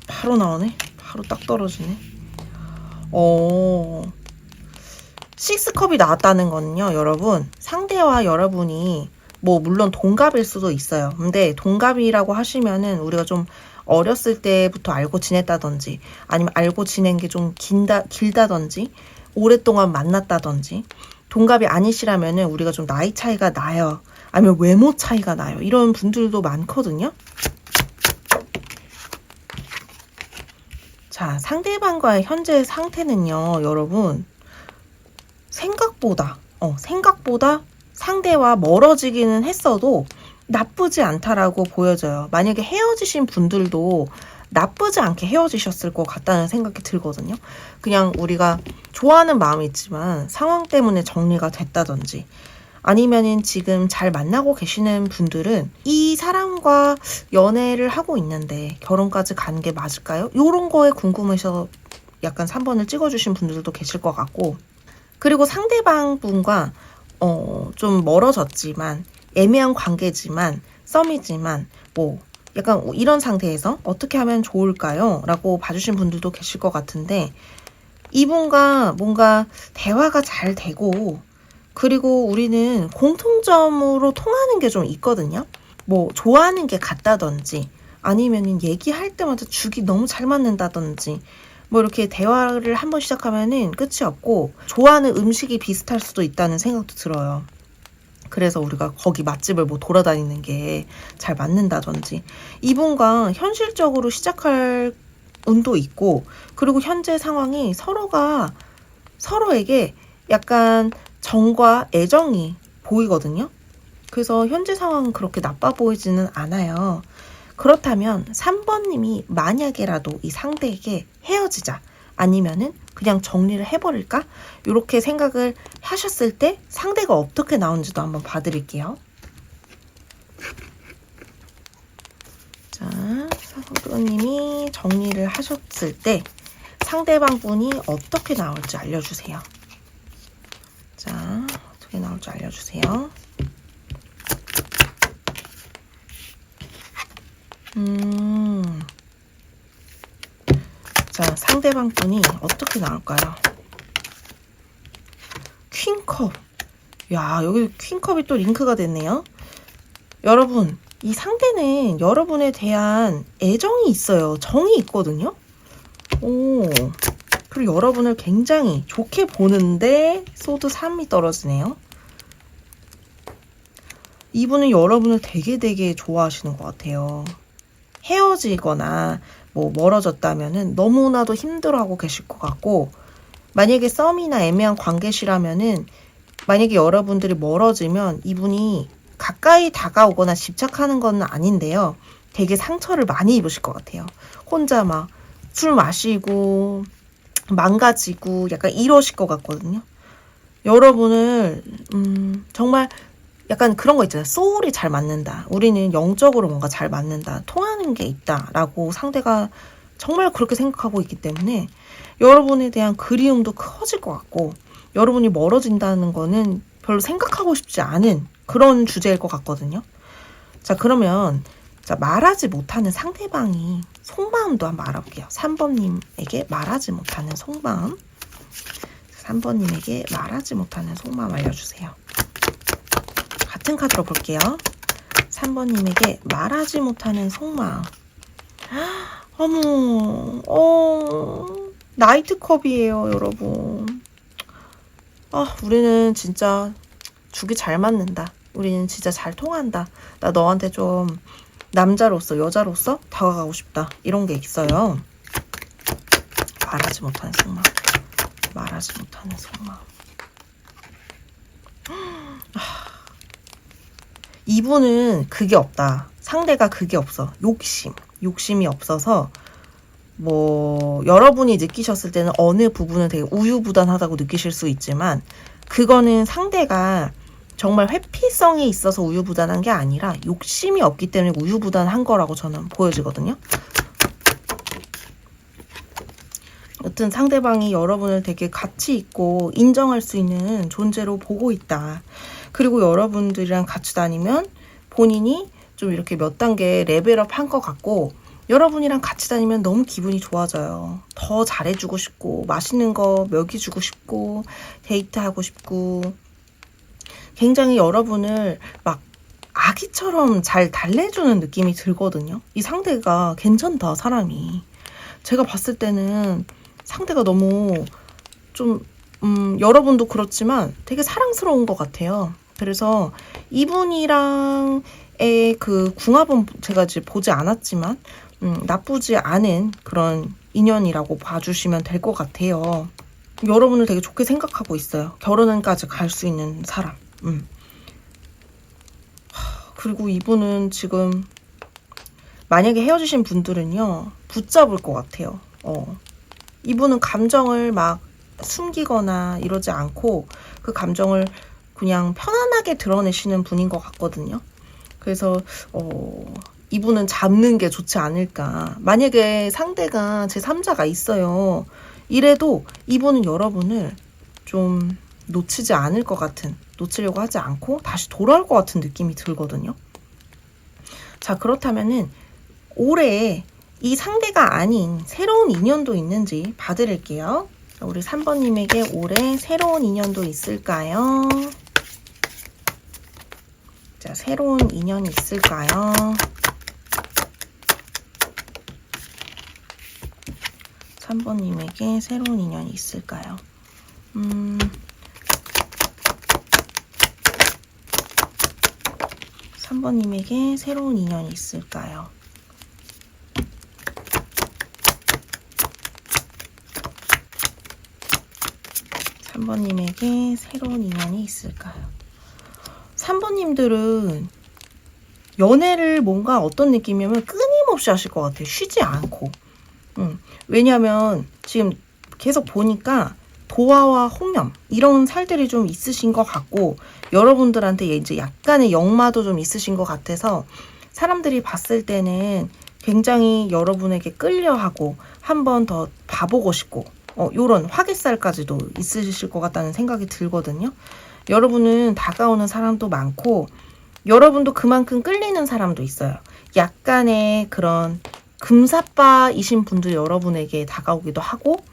바로 나오네. 바로 딱 떨어지네. 식스컵이 나왔다는 거는요, 여러분, 상대와 여러분이 뭐 물론 동갑일 수도 있어요. 근데 동갑이라고 하시면은 우리가 좀 어렸을 때부터 알고 지냈다든지 아니면 알고 지낸 게 좀 길다든지 오랫동안 만났다든지, 동갑이 아니시라면은 우리가 좀 나이 차이가 나요. 아니면 외모 차이가 나요. 이런 분들도 많거든요. 자, 상대방과의 현재 상태는요, 여러분, 생각보다 상대와 멀어지기는 했어도 나쁘지 않다라고 보여져요. 만약에 헤어지신 분들도 나쁘지 않게 헤어지셨을 것 같다는 생각이 들거든요. 그냥 우리가 좋아하는 마음이 있지만 상황 때문에 정리가 됐다든지, 아니면은 지금 잘 만나고 계시는 분들은 이 사람과 연애를 하고 있는데 결혼까지 가는 게 맞을까요? 이런 거에 궁금해서 약간 3번을 찍어주신 분들도 계실 것 같고, 그리고 상대방 분과 좀 멀어졌지만 애매한 관계지만 썸이지만 뭐 약간 이런 상태에서 어떻게 하면 좋을까요? 라고 봐주신 분들도 계실 것 같은데, 이분과 뭔가 대화가 잘 되고, 그리고 우리는 공통점으로 통하는 게 좀 있거든요. 뭐 좋아하는 게 같다든지 아니면은 얘기할 때마다 죽이 너무 잘 맞는다든지, 뭐 이렇게 대화를 한번 시작하면은 끝이 없고 좋아하는 음식이 비슷할 수도 있다는 생각도 들어요. 그래서 우리가 거기 맛집을 뭐 돌아다니는 게 잘 맞는다든지, 이분과 현실적으로 시작할 운도 있고, 그리고 현재 상황이 서로가 서로에게 약간 정과 애정이 보이거든요. 그래서 현재 상황은 그렇게 나빠 보이지는 않아요. 그렇다면 3번님이 만약에라도 이 상대에게 헤어지자, 아니면은 그냥 정리를 해버릴까? 이렇게 생각을 하셨을 때 상대가 어떻게 나오는지도 한번 봐드릴게요. 자, 3번님이 정리를 하셨을 때 상대방 분이 어떻게 나올지 알려주세요. 자, 어떻게 나올지 알려주세요. 자, 상대방 분이 어떻게 나올까요? 퀸컵. 야, 여기 퀸컵이 또 링크가 됐네요. 여러분, 이 상대는 여러분에 대한 애정이 있어요. 정이 있거든요. 그리고 여러분을 굉장히 좋게 보는데 소드 3이 떨어지네요. 이분은 여러분을 되게 좋아하시는 것 같아요. 헤어지거나 뭐 멀어졌다면은 너무나도 힘들어하고 계실 것 같고, 만약에 썸이나 애매한 관계시라면은 만약에 여러분들이 멀어지면 이분이 가까이 다가오거나 집착하는 건 아닌데요, 되게 상처를 많이 입으실 것 같아요. 혼자 막 술 마시고 망가지고 약간 이러실 것 같거든요. 여러분을 정말 약간 그런 거 있잖아요. 소울이 잘 맞는다. 우리는 영적으로 뭔가 잘 맞는다. 통하는 게 있다라고 상대가 정말 그렇게 생각하고 있기 때문에 여러분에 대한 그리움도 커질 것 같고, 여러분이 멀어진다는 거는 별로 생각하고 싶지 않은 그런 주제일 것 같거든요. 자, 그러면 자, 말하지 못하는 상대방이 속마음도 한번 알아볼게요. 3번님에게 말하지 못하는 속마음. 3번님에게 말하지 못하는 속마음 알려주세요. 같은 카드로 볼게요. 3번님에게 말하지 못하는 속마음. 어머, 나이트컵이에요, 여러분. 우리는 진짜 죽이 잘 맞는다. 우리는 진짜 잘 통한다. 나 너한테 좀 남자로서, 여자로서 다가가고 싶다. 이런 게 있어요. 말하지 못하는 속마음. 말하지 못하는 속마음. 이분은 그게 없다. 상대가 그게 없어. 욕심이 없어서 뭐 여러분이 느끼셨을 때는 어느 부분은 되게 우유부단하다고 느끼실 수 있지만 그거는 상대가 정말 회피성이 있어서 우유부단한 게 아니라 욕심이 없기 때문에 우유부단한 거라고 저는 보여지거든요. 여튼 상대방이 여러분을 되게 가치 있고 인정할 수 있는 존재로 보고 있다. 그리고 여러분들이랑 같이 다니면 본인이 좀 이렇게 몇 단계 레벨업 한 것 같고 여러분이랑 같이 다니면 너무 기분이 좋아져요. 더 잘해주고 싶고 맛있는 거 먹여주고 싶고 데이트하고 싶고 굉장히 여러분을 막 아기처럼 잘 달래주는 느낌이 들거든요. 이 상대가 괜찮다, 사람이. 제가 봤을 때는 상대가 너무 좀 여러분도 그렇지만 되게 사랑스러운 것 같아요. 그래서 이분이랑의 그 궁합은 제가 이제 보지 않았지만 나쁘지 않은 그런 인연이라고 봐주시면 될 것 같아요. 여러분을 되게 좋게 생각하고 있어요. 결혼까지 갈 수 있는 사람. 그리고 이분은 지금 만약에 헤어지신 분들은요, 붙잡을 것 같아요. 이분은 감정을 막 숨기거나 이러지 않고 그 감정을 그냥 편안하게 드러내시는 분인 것 같거든요. 그래서 이분은 잡는 게 좋지 않을까. 만약에 상대가 제3자가 있어요. 이래도 이분은 여러분을 좀 놓치지 않을 것 같은, 놓치려고 하지 않고 다시 돌아올 것 같은 느낌이 들거든요. 자, 그렇다면은 올해 이 상대가 아닌 새로운 인연도 있는지 봐드릴게요. 우리 3번님에게 올해 새로운 인연도 있을까요? 자, 새로운 인연이 있을까요? 3번님에게 새로운 인연이 있을까요? 3번님에게 새로운 인연이 있을까요? 3번님에게 새로운 인연이 있을까요? 3번님들은 연애를 뭔가 어떤 느낌이냐면 끊임없이 하실 것 같아요. 쉬지 않고. 왜냐면 지금 계속 보니까 도화와 홍염 이런 살들이 좀 있으신 것 같고 여러분들한테 이제 약간의 역마도 좀 있으신 것 같아서 사람들이 봤을 때는 굉장히 여러분에게 끌려하고 한 번 더 봐보고 싶고 요런 화개살까지도 있으실 것 같다는 생각이 들거든요. 여러분은 다가오는 사람도 많고 여러분도 그만큼 끌리는 사람도 있어요. 약간의 그런 금사빠이신 분들이 여러분에게 다가오기도 하고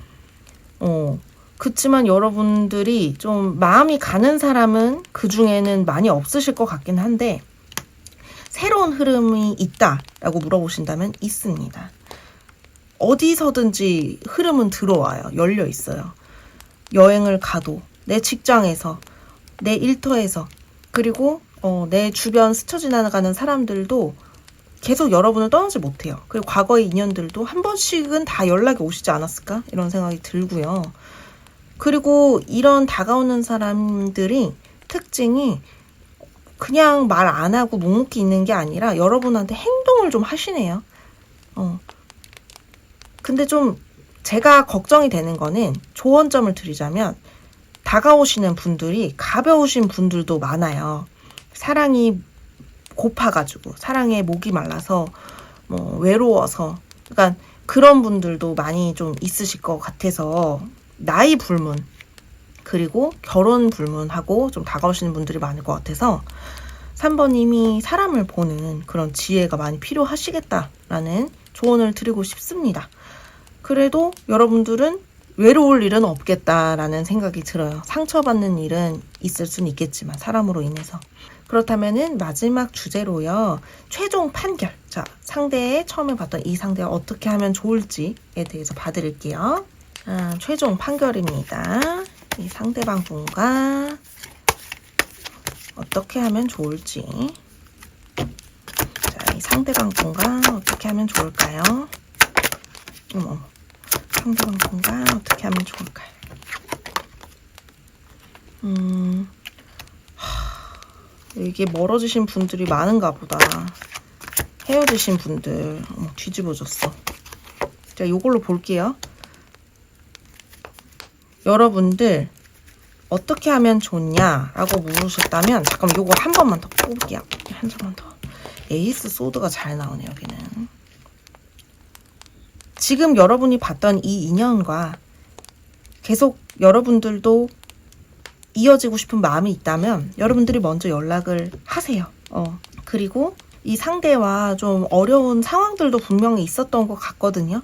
그치만 여러분들이 좀 마음이 가는 사람은 그 중에는 많이 없으실 것 같긴 한데 새로운 흐름이 있다라고 물어보신다면 있습니다. 어디서든지 흐름은 들어와요. 열려 있어요. 여행을 가도 내 직장에서 내 일터에서 그리고 내 주변 스쳐 지나가는 사람들도 계속 여러분을 떠나지 못해요. 그리고 과거의 인연들도 한 번씩은 다 연락이 오시지 않았을까? 이런 생각이 들고요. 그리고 이런 다가오는 사람들이 특징이 그냥 말 안 하고 묵묵히 있는 게 아니라 여러분한테 행동을 좀 하시네요. 근데 좀 제가 걱정이 되는 거는 조언점을 드리자면 다가오시는 분들이 가벼우신 분들도 많아요. 사랑이 고파가지고 사랑에 목이 말라서 외로워서 그러니까 그런 분들도 많이 좀 있으실 것 같아서 나이 불문 그리고 결혼 불문하고 좀 다가오시는 분들이 많을 것 같아서 3번님이 사람을 보는 그런 지혜가 많이 필요하시겠다라는 조언을 드리고 싶습니다. 그래도 여러분들은 외로울 일은 없겠다라는 생각이 들어요. 상처받는 일은 있을 수는 있겠지만 사람으로 인해서. 그렇다면은 마지막 주제로요. 최종 판결. 자, 상대의 처음에 봤던 이 상대가 어떻게 하면 좋을지에 대해서 봐드릴게요. 최종 판결입니다. 이 상대방 분과 어떻게 하면 좋을지. 자, 이 상대방 분과 어떻게 하면 좋을까요? 상대방 분과 어떻게 하면 좋을까요? 이게 멀어지신 분들이 많은가 보다. 헤어지신 분들. 뒤집어졌어. 자, 이걸로 볼게요. 여러분들 어떻게 하면 좋냐라고 물으셨다면 잠깐만 요거 한 번만 더 뽑을게요. 한 점만 더. 에이스 소드가 잘 나오네 여기는. 지금 여러분이 봤던 이 인연과 계속 여러분들도 이어지고 싶은 마음이 있다면 여러분들이 먼저 연락을 하세요. 그리고 이 상대와 좀 어려운 상황들도 분명히 있었던 것 같거든요.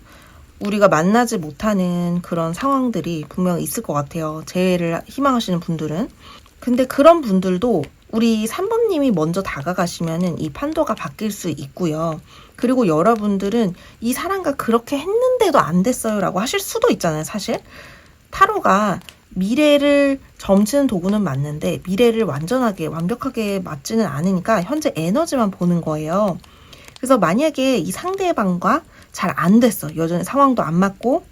우리가 만나지 못하는 그런 상황들이 분명히 있을 것 같아요. 재회를 희망하시는 분들은. 근데 그런 분들도 우리 3번님이 먼저 다가가시면은 이 판도가 바뀔 수 있고요. 그리고 여러분들은 이 사람과 그렇게 했는데도 안 됐어요 라고 하실 수도 있잖아요. 사실 타로가 미래를 점치는 도구는 맞는데 미래를 완벽하게 맞지는 않으니까 현재 에너지만 보는 거예요. 그래서 만약에 이 상대방과 잘 안 됐어. 여전히 상황도 안 맞고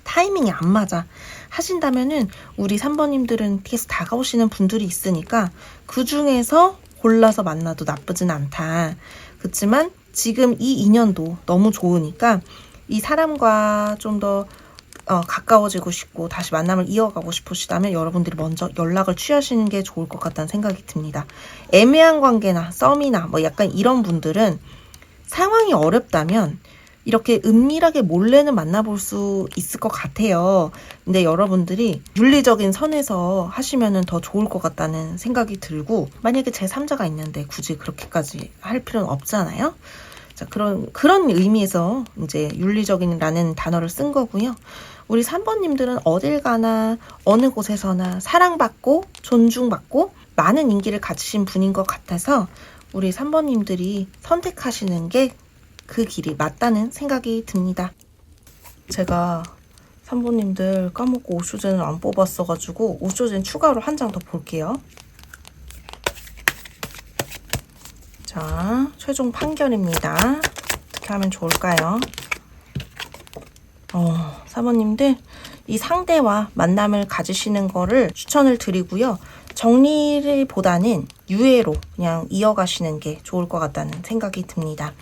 타이밍이 안 맞아 하신다면은 우리 3번님들은 계속 다가오시는 분들이 있으니까 그 중에서 골라서 만나도 나쁘진 않다. 그렇지만 지금 이 인연도 너무 좋으니까 이 사람과 좀 더 가까워지고 싶고 다시 만남을 이어가고 싶으시다면 여러분들이 먼저 연락을 취하시는 게 좋을 것 같다는 생각이 듭니다. 애매한 관계나 썸이나 뭐 약간 이런 분들은 상황이 어렵다면 이렇게 은밀하게 몰래는 만나볼 수 있을 것 같아요. 근데 여러분들이 윤리적인 선에서 하시면은 더 좋을 것 같다는 생각이 들고, 만약에 제3자가 있는데 굳이 그렇게까지 할 필요는 없잖아요. 자, 그런 의미에서 이제 윤리적인이라는 단어를 쓴 거고요. 우리 3번님들은 어딜 가나 어느 곳에서나 사랑받고 존중받고 많은 인기를 가지신 분인 것 같아서 우리 3번님들이 선택하시는 게 그 길이 맞다는 생각이 듭니다. 제가 3번님들 까먹고 오쇼젠을 안 뽑았어가지고 오쇼젠 추가로 한 장 더 볼게요. 자, 최종 판결입니다. 어떻게 하면 좋을까요? 3번님들 이 상대와 만남을 가지시는 거를 추천을 드리고요. 정리보다는 유예로 그냥 이어가시는 게 좋을 것 같다는 생각이 듭니다.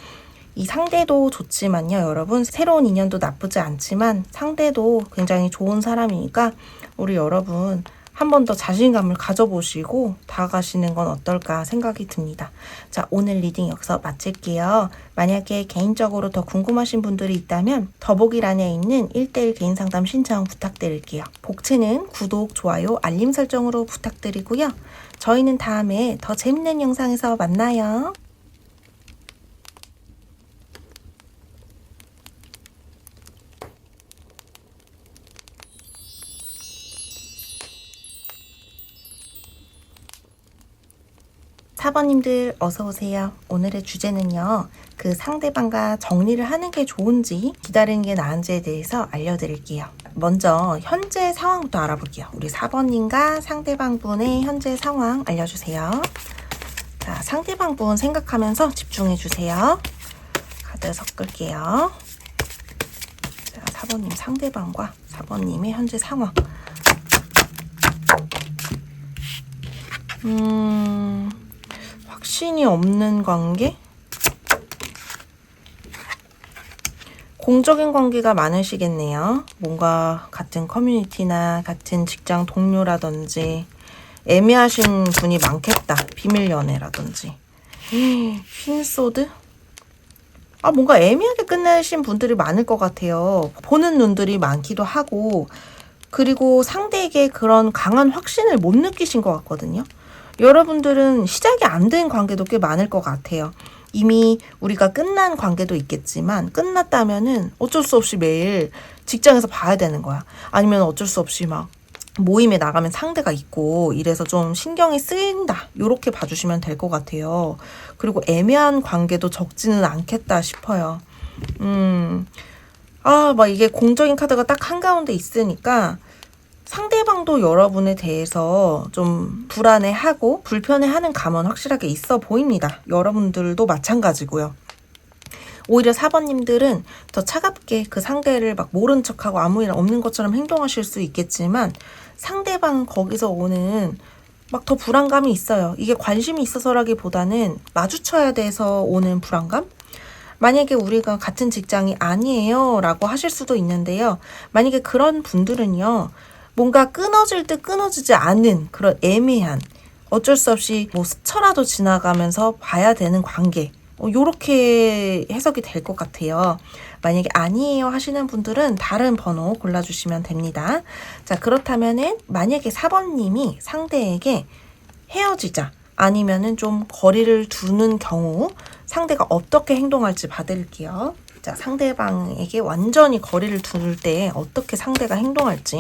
이 상대도 좋지만요, 여러분. 새로운 인연도 나쁘지 않지만 상대도 굉장히 좋은 사람이니까 우리 여러분 한 번 더 자신감을 가져보시고 다가가시는 건 어떨까 생각이 듭니다. 자, 오늘 리딩 여기서 마칠게요. 만약에 개인적으로 더 궁금하신 분들이 있다면 더보기란에 있는 1:1 개인 상담 신청 부탁드릴게요. 복채는 구독, 좋아요, 알림 설정으로 부탁드리고요. 저희는 다음에 더 재밌는 영상에서 만나요. 사번님들 어서오세요. 오늘의 주제는요. 그 상대방과 정리를 하는 게 좋은지 기다리는 게 나은지에 대해서 알려드릴게요. 먼저 현재 상황부터 알아볼게요. 우리 4번님과 상대방분의 현재 상황 알려주세요. 자, 상대방분 생각하면서 집중해주세요. 카드 섞을게요. 자, 4번님 상대방과 4번님의 현재 상황. 확신이 없는 관계? 공적인 관계가 많으시겠네요. 뭔가 같은 커뮤니티나 같은 직장 동료라든지 애매하신 분이 많겠다. 비밀 연애라든지. 흰소드? 뭔가 애매하게 끝내신 분들이 많을 것 같아요. 보는 눈들이 많기도 하고 그리고 상대에게 그런 강한 확신을 못 느끼신 것 같거든요. 여러분들은 시작이 안 된 관계도 꽤 많을 것 같아요. 이미 우리가 끝난 관계도 있겠지만 끝났다면은 어쩔 수 없이 매일 직장에서 봐야 되는 거야. 아니면 어쩔 수 없이 막 모임에 나가면 상대가 있고 이래서 좀 신경이 쓰인다. 요렇게 봐주시면 될 것 같아요. 그리고 애매한 관계도 적지는 않겠다 싶어요. 막 이게 공적인 카드가 딱 한가운데 있으니까 상대방도 여러분에 대해서 좀 불안해하고 불편해하는 감은 확실하게 있어 보입니다. 여러분들도 마찬가지고요. 오히려 4번님들은 더 차갑게 그 상대를 막 모른 척하고 아무 일 없는 것처럼 행동하실 수 있겠지만 상대방 거기서 오는 막 더 불안감이 있어요. 이게 관심이 있어서라기보다는 마주쳐야 돼서 오는 불안감? 만약에 우리가 같은 직장이 아니에요 라고 하실 수도 있는데요. 만약에 그런 분들은요. 뭔가 끊어질 듯 끊어지지 않는 그런 애매한 어쩔 수 없이 뭐 스쳐라도 지나가면서 봐야 되는 관계 요렇게 해석이 될 것 같아요. 만약에 아니에요 하시는 분들은 다른 번호 골라주시면 됩니다. 자, 그렇다면은 만약에 4번님이 상대에게 헤어지자 아니면은 좀 거리를 두는 경우 상대가 어떻게 행동할지 봐드릴게요. 자, 상대방에게 완전히 거리를 둘 때 어떻게 상대가 행동할지.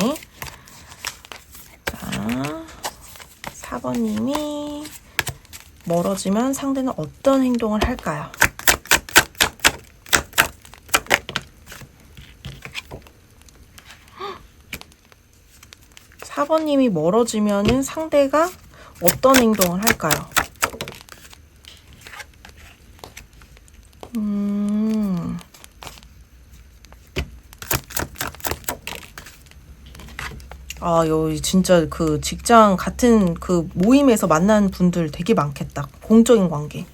자, 4번님이 멀어지면 상대는 어떤 행동을 할까요? 헉! 4번님이 멀어지면은 상대가 어떤 행동을 할까요? 여기 진짜 그 직장 같은 그 모임에서 만난 분들 되게 많겠다. 공적인 관계.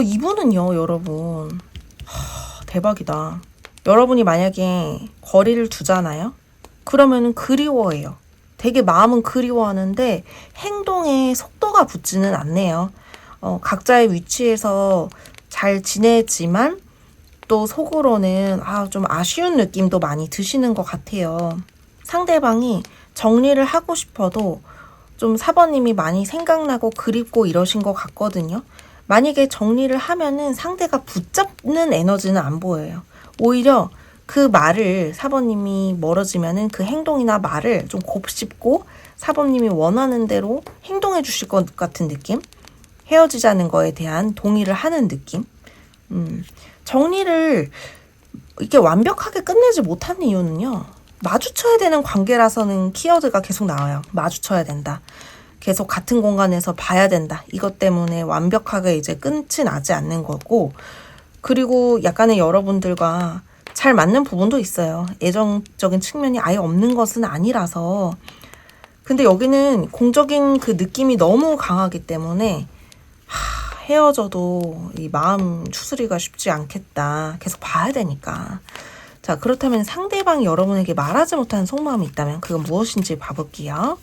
이분은요, 여러분. 대박이다. 여러분이 만약에 거리를 두잖아요? 그러면은 그리워해요. 되게 마음은 그리워하는데 행동에 속도가 붙지는 않네요. 각자의 위치에서 잘 지내지만 또 속으로는 좀 아쉬운 느낌도 많이 드시는 것 같아요. 상대방이 정리를 하고 싶어도 좀 4번님이 많이 생각나고 그립고 이러신 것 같거든요. 만약에 정리를 하면은 상대가 붙잡는 에너지는 안 보여요. 오히려 그 말을 4번님이 멀어지면은 그 행동이나 말을 좀 곱씹고 4번님이 원하는 대로 행동해 주실 것 같은 느낌? 헤어지자는 거에 대한 동의를 하는 느낌? 정리를 이렇게 완벽하게 끝내지 못하는 이유는요. 마주쳐야 되는 관계라서는 키워드가 계속 나와요. 마주쳐야 된다. 계속 같은 공간에서 봐야 된다. 이것 때문에 완벽하게 이제 끝이 나지 않는 거고, 그리고 약간의 여러분들과 잘 맞는 부분도 있어요. 애정적인 측면이 아예 없는 것은 아니라서. 근데 여기는 공적인 그 느낌이 너무 강하기 때문에 헤어져도 이 마음 추스리기가 쉽지 않겠다. 계속 봐야 되니까. 자, 그렇다면 상대방이 여러분에게 말하지 못하는 속마음이 있다면 그건 무엇인지 봐볼게요.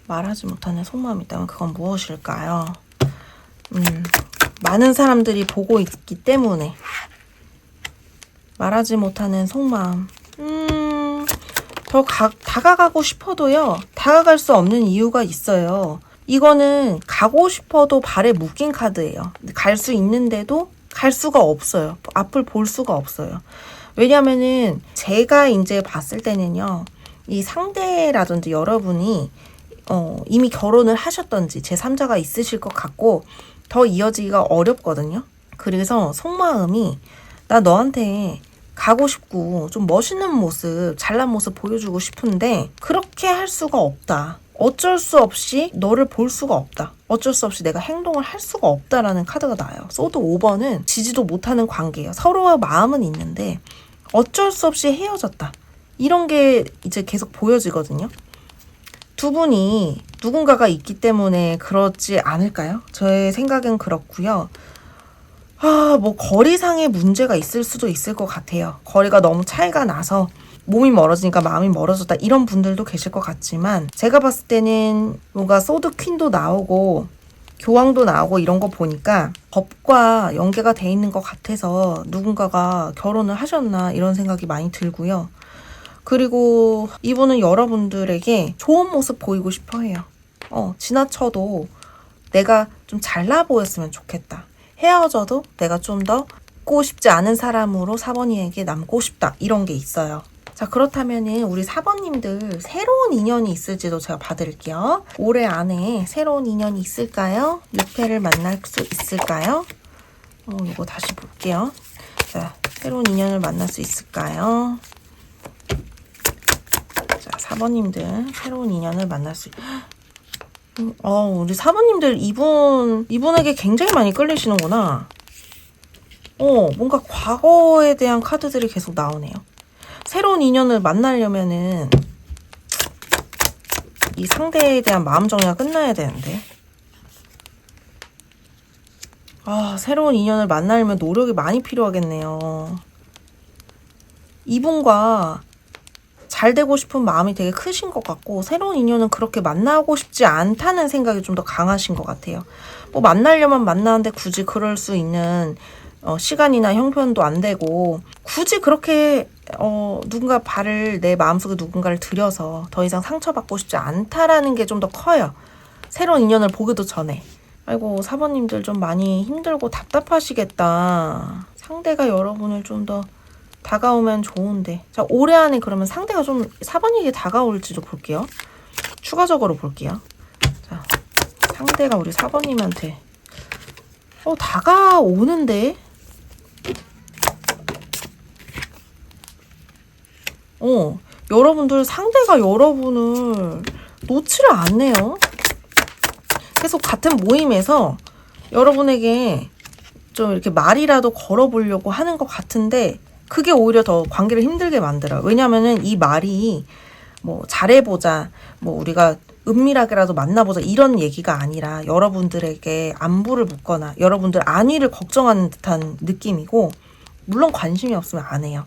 말하지 못하는 속마음이 있다면 그건 무엇일까요? 많은 사람들이 보고 있기 때문에 말하지 못하는 속마음. 더 다가가고 싶어도요. 다가갈 수 없는 이유가 있어요. 이거는 가고 싶어도 발에 묶인 카드예요. 갈 수 있는데도 갈 수가 없어요. 앞을 볼 수가 없어요. 왜냐면은 제가 이제 봤을 때는요. 이 상대라든지 여러분이 이미 결혼을 하셨던지 제3자가 있으실 것 같고 더 이어지기가 어렵거든요. 그래서 속마음이 나 너한테 가고 싶고 좀 멋있는 모습, 잘난 모습 보여주고 싶은데 그렇게 할 수가 없다. 어쩔 수 없이 너를 볼 수가 없다. 어쩔 수 없이 내가 행동을 할 수가 없다라는 카드가 나와요. 소드 5번은 지지도 못하는 관계예요. 서로와 마음은 있는데 어쩔 수 없이 헤어졌다. 이런 게 이제 계속 보여지거든요. 두 분이 누군가가 있기 때문에 그렇지 않을까요? 저의 생각은 그렇고요. 뭐 거리상의 문제가 있을 수도 있을 것 같아요. 거리가 너무 차이가 나서 몸이 멀어지니까 마음이 멀어졌다 이런 분들도 계실 것 같지만 제가 봤을 때는 뭔가 소드 퀸도 나오고 교황도 나오고 이런 거 보니까 법과 연계가 돼 있는 것 같아서 누군가가 결혼을 하셨나 이런 생각이 많이 들고요. 그리고 이분은 여러분들에게 좋은 모습 보이고 싶어 해요. 지나쳐도 내가 좀 잘나 보였으면 좋겠다. 헤어져도 내가 좀 더 남고 싶지 않은 사람으로 4번이에게 남고 싶다. 이런 게 있어요. 자, 그렇다면은 우리 4번님들 새로운 인연이 있을지도 제가 봐드릴게요. 올해 안에 새로운 인연이 있을까요? 6회를 만날 수 있을까요? 이거 다시 볼게요. 자, 새로운 인연을 만날 수 있을까요? 자, 4번님들 새로운 인연을 만날 수 우리 4번님들 이분에게 굉장히 많이 끌리시는구나. 뭔가 과거에 대한 카드들이 계속 나오네요. 새로운 인연을 만나려면은 이 상대에 대한 마음 정리가 끝나야 되는데. 새로운 인연을 만나려면 노력이 많이 필요하겠네요. 이분과 잘 되고 싶은 마음이 되게 크신 것 같고, 새로운 인연은 그렇게 만나고 싶지 않다는 생각이 좀 더 강하신 것 같아요. 뭐 만나려면 만나는데 굳이 그럴 수 있는 시간이나 형편도 안 되고, 굳이 그렇게 누군가 내 마음속에 누군가를 들여서 더 이상 상처받고 싶지 않다라는 게 좀 더 커요. 새로운 인연을 보기도 전에. 아이고, 사번님들 좀 많이 힘들고 답답하시겠다. 상대가 여러분을 좀 더 다가오면 좋은데. 자, 올해 안에 그러면 상대가 좀 사번에게 다가올지도 볼게요. 추가적으로 볼게요. 자, 상대가 우리 사번님한테 다가오는데? 여러분들 상대가 여러분을 놓지를 않네요. 계속 같은 모임에서 여러분에게 좀 이렇게 말이라도 걸어보려고 하는 것 같은데, 그게 오히려 더 관계를 힘들게 만들어요. 왜냐면은 이 말이 뭐 잘해보자, 뭐 우리가 은밀하게라도 만나보자 이런 얘기가 아니라 여러분들에게 안부를 묻거나 여러분들 안위를 걱정하는 듯한 느낌이고, 물론 관심이 없으면 안 해요.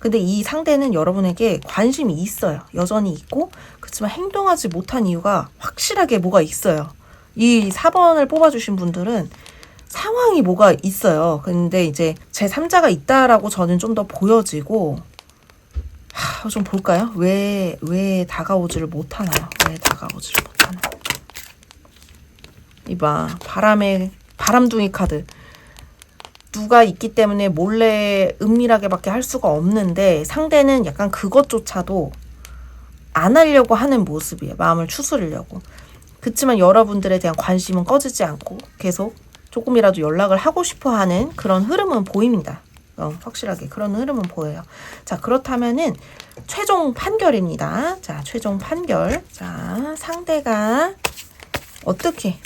근데 이 상대는 여러분에게 관심이 있어요. 여전히 있고, 그렇지만 행동하지 못한 이유가 확실하게 뭐가 있어요. 이 4번을 뽑아주신 분들은 상황이 뭐가 있어요. 근데 이제 제3자가 있다라고 저는 좀 더 보여지고, 좀 볼까요? 왜 다가오지를 못하나요? 왜 다가오지를 못하나요? 이봐, 바람둥이 카드. 누가 있기 때문에 몰래 은밀하게밖에 할 수가 없는데, 상대는 약간 그것조차도 안 하려고 하는 모습이에요. 마음을 추스르려고. 그치만 여러분들에 대한 관심은 꺼지지 않고 계속 조금이라도 연락을 하고 싶어 하는 그런 흐름은 보입니다. 확실하게 그런 흐름은 보여요. 자, 그렇다면은 최종 판결입니다. 자, 최종 판결. 자, 상대가 어떻게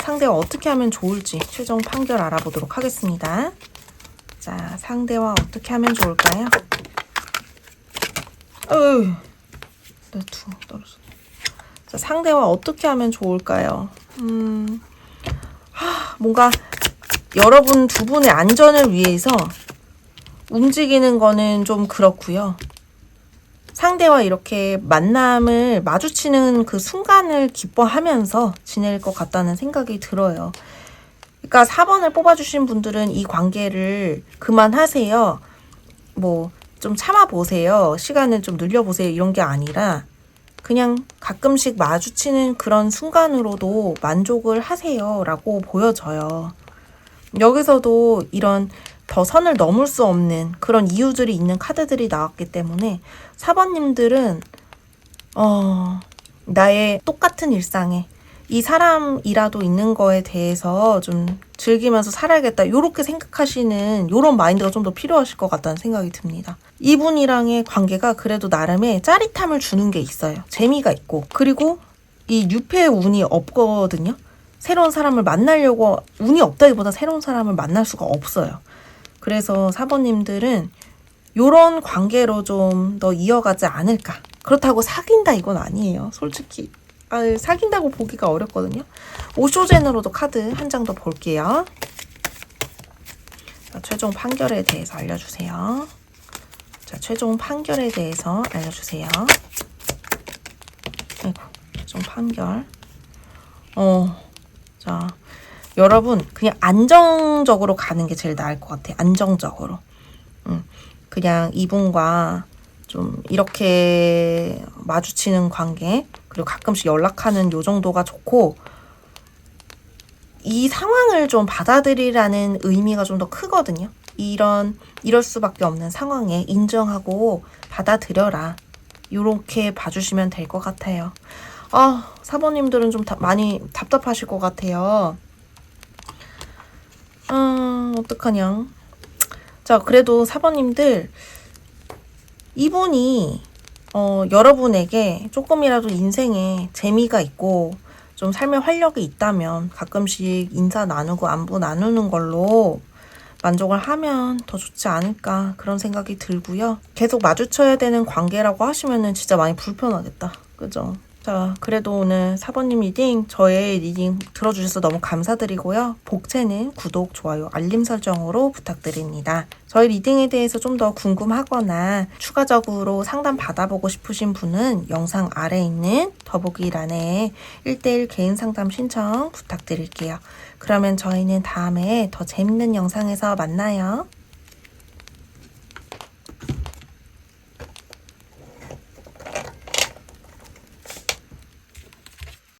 하면 좋을지 최종 판결 알아보도록 하겠습니다. 자, 상대와 어떻게 하면 좋을까요? 네, 두 떨어졌네. 자, 상대와 어떻게 하면 좋을까요? 뭔가 여러분 두 분의 안전을 위해서 움직이는 거는 좀 그렇고요. 상대와 이렇게 만남을 마주치는 그 순간을 기뻐하면서 지낼 것 같다는 생각이 들어요. 그러니까 4번을 뽑아주신 분들은 이 관계를 그만하세요. 뭐 좀 참아보세요. 시간을 좀 늘려보세요. 이런 게 아니라 그냥 가끔씩 마주치는 그런 순간으로도 만족을 하세요. 라고 보여져요. 여기서도 이런 더 선을 넘을 수 없는 그런 이유들이 있는 카드들이 나왔기 때문에 4번님들은 나의 똑같은 일상에 이 사람이라도 있는 거에 대해서 좀 즐기면서 살아야겠다, 요렇게 생각하시는 요런 마인드가 좀 더 필요하실 것 같다는 생각이 듭니다. 이분이랑의 관계가 그래도 나름의 짜릿함을 주는 게 있어요. 재미가 있고, 그리고 이 뉴페의 운이 없거든요. 새로운 사람을 만나려고, 운이 없다기보다 새로운 사람을 만날 수가 없어요. 그래서 4번님들은 요런 관계로 좀 더 이어가지 않을까. 그렇다고 사귄다 이건 아니에요. 솔직히 사귄다고 보기가 어렵거든요. 오쇼젠으로도 카드 한 장 더 볼게요. 자, 최종 판결에 대해서 알려주세요. 자, 최종 판결에 대해서 알려주세요. 아이고, 최종 판결. 자, 여러분 그냥 안정적으로 가는 게 제일 나을 것 같아요. 안정적으로. 그냥 이분과 좀 이렇게 마주치는 관계, 그리고 가끔씩 연락하는 요 정도가 좋고, 이 상황을 좀 받아들이라는 의미가 좀 더 크거든요. 이럴 수밖에 없는 상황에 인정하고 받아들여라. 요렇게 봐주시면 될 것 같아요. 4번님들은 좀 많이 답답하실 것 같아요. 어떡하냐. 자, 그래도 4번님들, 이분이 여러분에게 조금이라도 인생에 재미가 있고 좀 삶의 활력이 있다면 가끔씩 인사 나누고 안부 나누는 걸로 만족을 하면 더 좋지 않을까, 그런 생각이 들고요. 계속 마주쳐야 되는 관계라고 하시면은 진짜 많이 불편하겠다. 그죠? 자, 그래도 오늘 사번님 리딩, 저의 리딩 들어주셔서 너무 감사드리고요. 복채는 구독, 좋아요, 알림 설정으로 부탁드립니다. 저희 리딩에 대해서 좀 더 궁금하거나 추가적으로 상담 받아보고 싶으신 분은 영상 아래에 있는 더보기란에 1대1 개인 상담 신청 부탁드릴게요. 그러면 저희는 다음에 더 재밌는 영상에서 만나요.